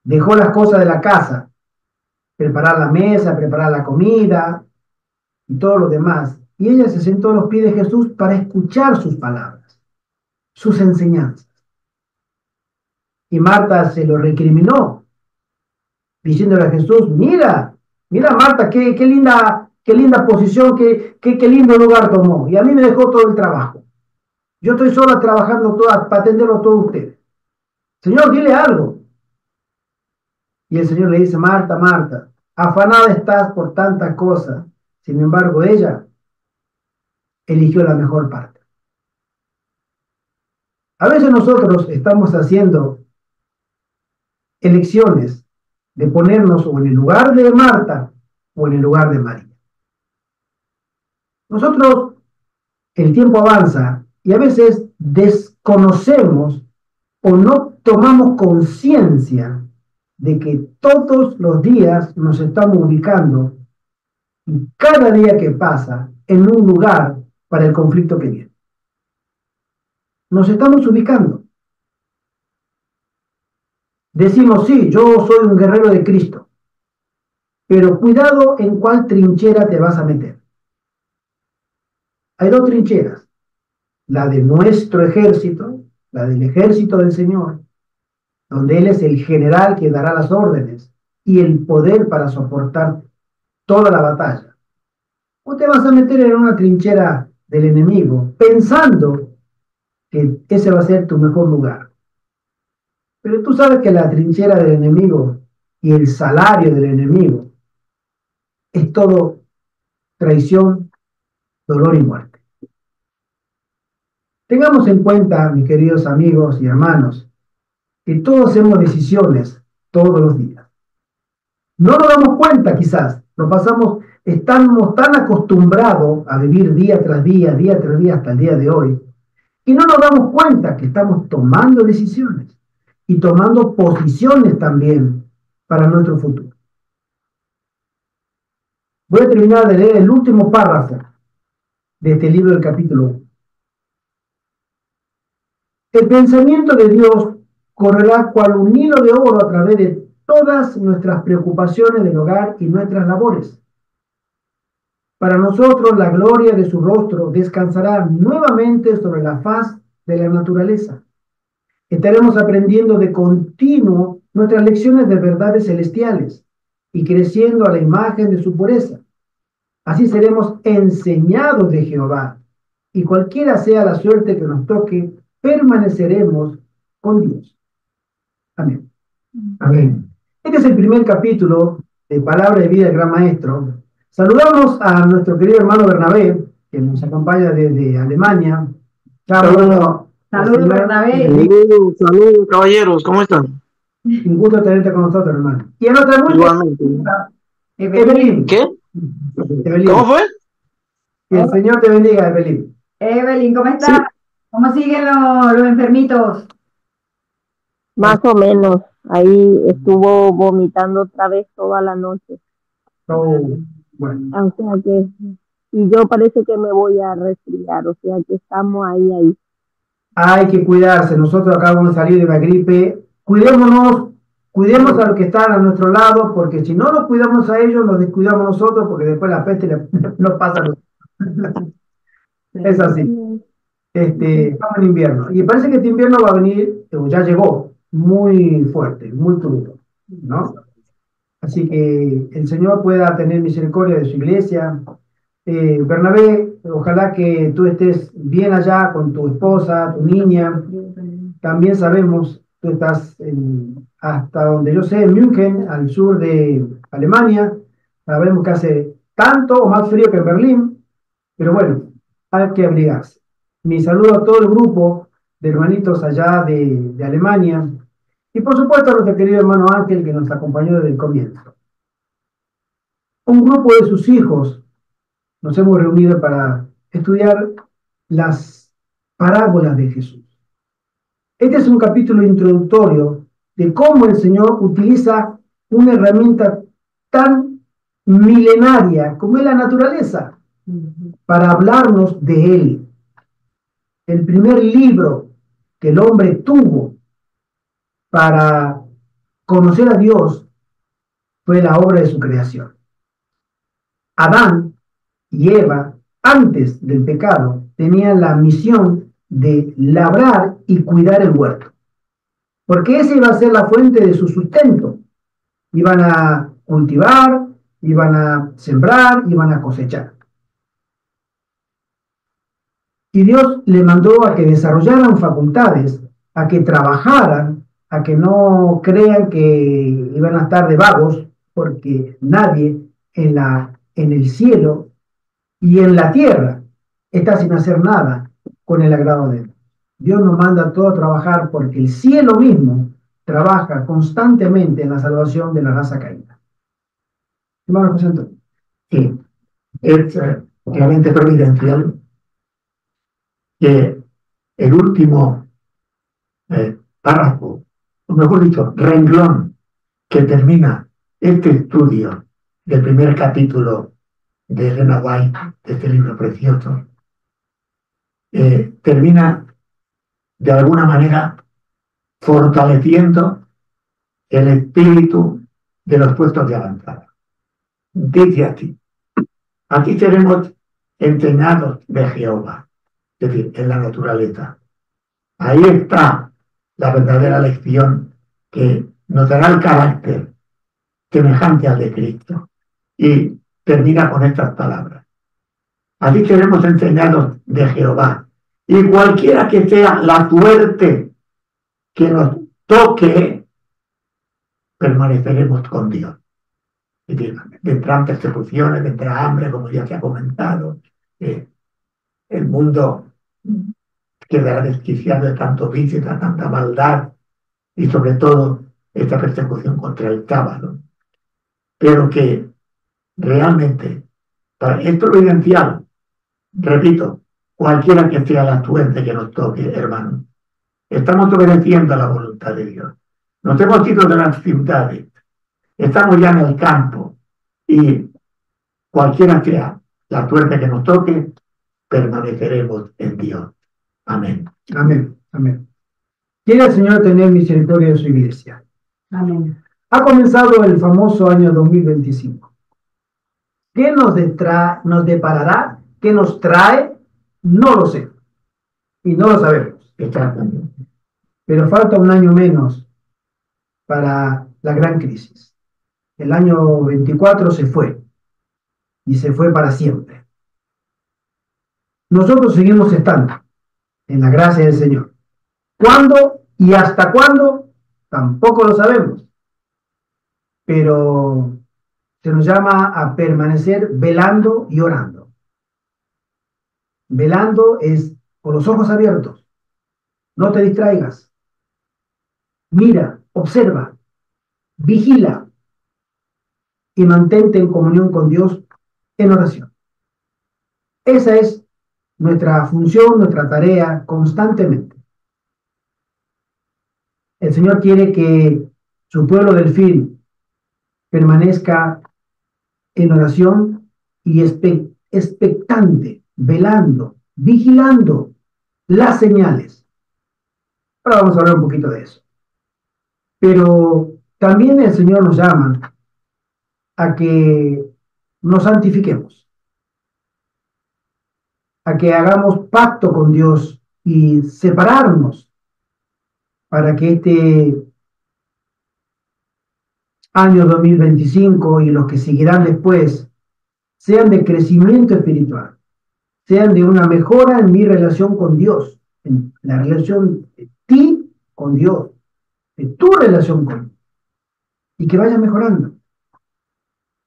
dejó las cosas de la casa, preparar la mesa, preparar la comida y todo lo demás, y ella se sentó a los pies de Jesús para escuchar sus palabras, sus enseñanzas. Y Marta se lo recriminó, diciéndole a Jesús, mira Marta, qué linda posición, qué lindo lugar tomó, y a mí me dejó todo el trabajo. Yo estoy sola trabajando para atenderlo a todos ustedes. Señor, dile algo. Y el Señor le dice, Marta, Marta, afanada estás por tantas cosas. Sin embargo, ella eligió la mejor parte. A veces nosotros estamos haciendo elecciones de ponernos o en el lugar de Marta o en el lugar de María. Nosotros, el tiempo avanza y a veces desconocemos o no tomamos conciencia de que todos los días nos estamos ubicando y cada día que pasa en un lugar para el conflicto que viene. Nos estamos ubicando. Decimos, sí, yo soy un guerrero de Cristo, pero cuidado en cuál trinchera te vas a meter. Hay dos trincheras, la de nuestro ejército, la del ejército del Señor, donde Él es el general que dará las órdenes y el poder para soportar toda la batalla. O te vas a meter en una trinchera del enemigo, pensando que ese va a ser tu mejor lugar. Pero tú sabes que la trinchera del enemigo y el salario del enemigo es todo traición, dolor y muerte. Tengamos en cuenta, mis queridos amigos y hermanos, que todos hacemos decisiones todos los días. No nos damos cuenta quizás, estamos tan acostumbrados a vivir día tras día hasta el día de hoy, y no nos damos cuenta que estamos tomando decisiones y tomando posiciones también para nuestro futuro. Voy a terminar de leer el último párrafo de este libro del capítulo 1. El pensamiento de Dios correrá cual un hilo de oro a través de todas nuestras preocupaciones del hogar y nuestras labores. Para nosotros la gloria de su rostro descansará nuevamente sobre la faz de la naturaleza. Estaremos aprendiendo de continuo nuestras lecciones de verdades celestiales y creciendo a la imagen de su pureza. Así seremos enseñados de Jehová, y cualquiera sea la suerte que nos toque, permaneceremos con Dios. Amén. Amén. Este es el primer capítulo de Palabra de Vida del Gran Maestro. Saludamos a nuestro querido hermano Bernabé, que nos acompaña desde Alemania. Saludos, Bernabé. Saludos, caballeros, ¿cómo están? Un gusto tenerte con nosotros, hermano. Y en otra Igualmente. Evelyn. ¿Qué? Evelyn. ¿Cómo fue? Que el Señor te bendiga, Evelyn. Evelyn, ¿cómo estás? Sí. ¿Cómo siguen los enfermitos? Más o menos. Ahí estuvo vomitando otra vez toda la noche. Oh, bueno. O sea que, y yo parece que me voy a resfriar, o sea que estamos ahí. Hay que cuidarse. Nosotros acabamos de salir de la gripe. Cuidémonos, cuidemos a los que están a nuestro lado, porque si no nos cuidamos a ellos, nos descuidamos nosotros, porque después la peste nos pasa a nosotros. Es así. Estamos en invierno. Y parece que este invierno va a venir, o ya llegó, muy fuerte, muy crudo, ¿no? Así que el Señor pueda tener misericordia de su iglesia. Bernabé, ojalá que tú estés bien allá con tu esposa, tu niña. También sabemos, tú estás hasta donde yo sé, en München, al sur de Alemania. Sabemos que hace tanto o más frío que en Berlín, pero bueno, hay que abrigarse. Mi saludo a todo el grupo de hermanitos allá de Alemania, y por supuesto a nuestro querido hermano Ángel, que nos acompañó desde el comienzo. Un grupo de sus hijos nos hemos reunido para estudiar las parábolas de Jesús. Este es un capítulo introductorio de cómo el Señor utiliza una herramienta tan milenaria como es la naturaleza para hablarnos de Él. El primer libro que el hombre tuvo para conocer a Dios fue la obra de su creación. Adán y Eva, antes del pecado, tenían la misión de labrar y cuidar el huerto, porque esa iba a ser la fuente de su sustento. Iban a cultivar, iban a sembrar, iban a cosechar. Y Dios le mandó a que desarrollaran facultades, a que trabajaran, a que no crean que iban a estar de vagos, porque nadie en el cielo y en la tierra está sin hacer nada con el agrado de Dios. Dios nos manda a todos a trabajar porque el cielo mismo trabaja constantemente en la salvación de la raza caída. Hermano José Antonio. Sí, es realmente providencial que el último párrafo, o mejor dicho, renglón que termina este estudio del primer capítulo de Elena White, de este libro precioso, termina de alguna manera fortaleciendo el espíritu de los puestos de avanzada. Dice así: aquí seremos enseñados de Jehová, es decir, en la naturaleza. Ahí está la verdadera lección que nos dará el carácter semejante al de Cristo. Y termina con estas palabras: así seremos enseñados de Jehová, y cualquiera que sea la suerte que nos toque, permaneceremos con Dios. Es decir, vendrán persecuciones, vendrá hambre, como ya se ha comentado, el mundo quedará desquiciado de tanto vicio, de tanta maldad, y sobre todo esta persecución contra el sábado. Pero que realmente es providencial, repito, cualquiera que sea la suerte que nos toque, hermanos. Estamos obedeciendo a la voluntad de Dios. Nos hemos ido de las ciudades, estamos ya en el campo, y cualquiera sea la suerte que nos toque, permaneceremos en Dios. Amén. Amén. Amén. Quiere el Señor tener misericordia de su iglesia. Amén. Ha comenzado el famoso año 2025. ¿Qué nos deparará? ¿Qué nos trae? No lo sé. Y no lo sabemos. Exactamente. Pero falta un año menos para la gran crisis. El año 24 se fue. Y se fue para siempre. Nosotros seguimos estando en la gracia del Señor. ¿Cuándo y hasta cuándo? Tampoco lo sabemos. Pero se nos llama a permanecer velando y orando. Velando es con los ojos abiertos. No te distraigas. Mira, observa, vigila y mantente en comunión con Dios en oración. Esa es nuestra función, nuestra tarea constantemente. El Señor quiere que su pueblo del fin permanezca en oración y expectante, velando, vigilando las señales. Ahora vamos a hablar un poquito de eso. Pero también el Señor nos llama a que nos santifiquemos, a que hagamos pacto con Dios y separarnos para que este año 2025 y los que seguirán después sean de crecimiento espiritual, sean de una mejora en mi relación con Dios, en la relación de ti con Dios, de tu relación con Dios, y que vaya mejorando.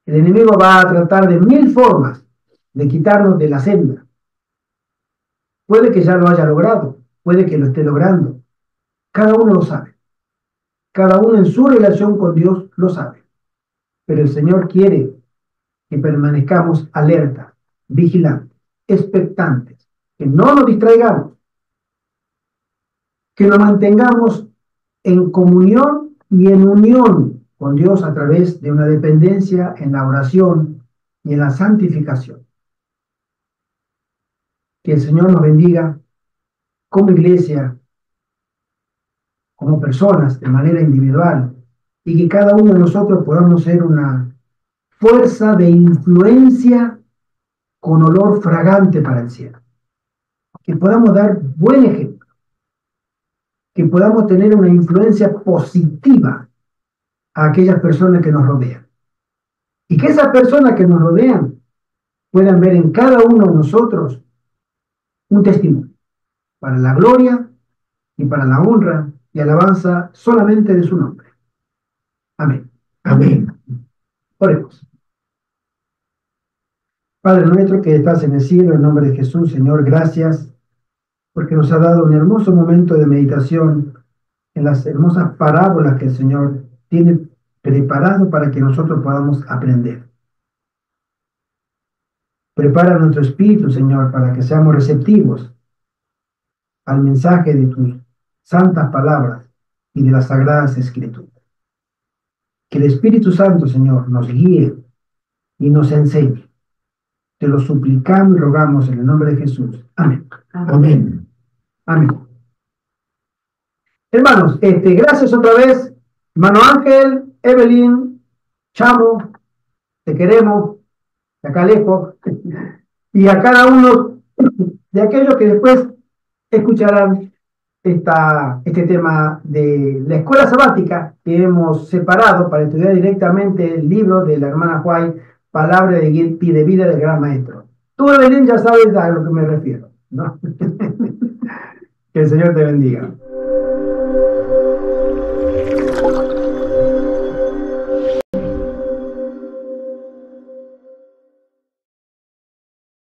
El enemigo va a tratar de 1000 formas de quitarnos de la senda. Puede que ya lo haya logrado, puede que lo esté logrando. Cada uno lo sabe. Cada uno en su relación con Dios lo sabe. Pero el Señor quiere que permanezcamos alerta, vigilantes, expectantes, que no nos distraigamos, que nos mantengamos en comunión y en unión con Dios a través de una dependencia en la oración y en la santificación. Que el Señor nos bendiga como iglesia, como personas, de manera individual, y que cada uno de nosotros podamos ser una fuerza de influencia con olor fragante para el cielo. Que podamos dar buen ejemplo, que podamos tener una influencia positiva a aquellas personas que nos rodean. Y que esas personas que nos rodean puedan ver en cada uno de nosotros un testimonio para la gloria y para la honra y alabanza solamente de su nombre. Amén. Amén. Oremos. Padre nuestro que estás en el cielo, en nombre de Jesús, Señor, gracias porque nos ha dado un hermoso momento de meditación en las hermosas parábolas que el Señor tiene preparado para que nosotros podamos aprender. Prepara nuestro espíritu, Señor, para que seamos receptivos al mensaje de tus santas palabras y de las sagradas escrituras. Que el Espíritu Santo, Señor, nos guíe y nos enseñe. Te lo suplicamos y rogamos en el nombre de Jesús. Amén. Amén. Amén. Hermanos, gracias otra vez. Hermano Ángel, Evelyn, Chamo, te queremos, de acá lejos, y a cada uno de aquellos que después escucharán este tema de la escuela sabática que hemos separado para estudiar directamente el libro de la hermana White, Palabra de vida del Gran Maestro. Tú, Evelyn, ya sabes a lo que me refiero, ¿no? Que el Señor te bendiga.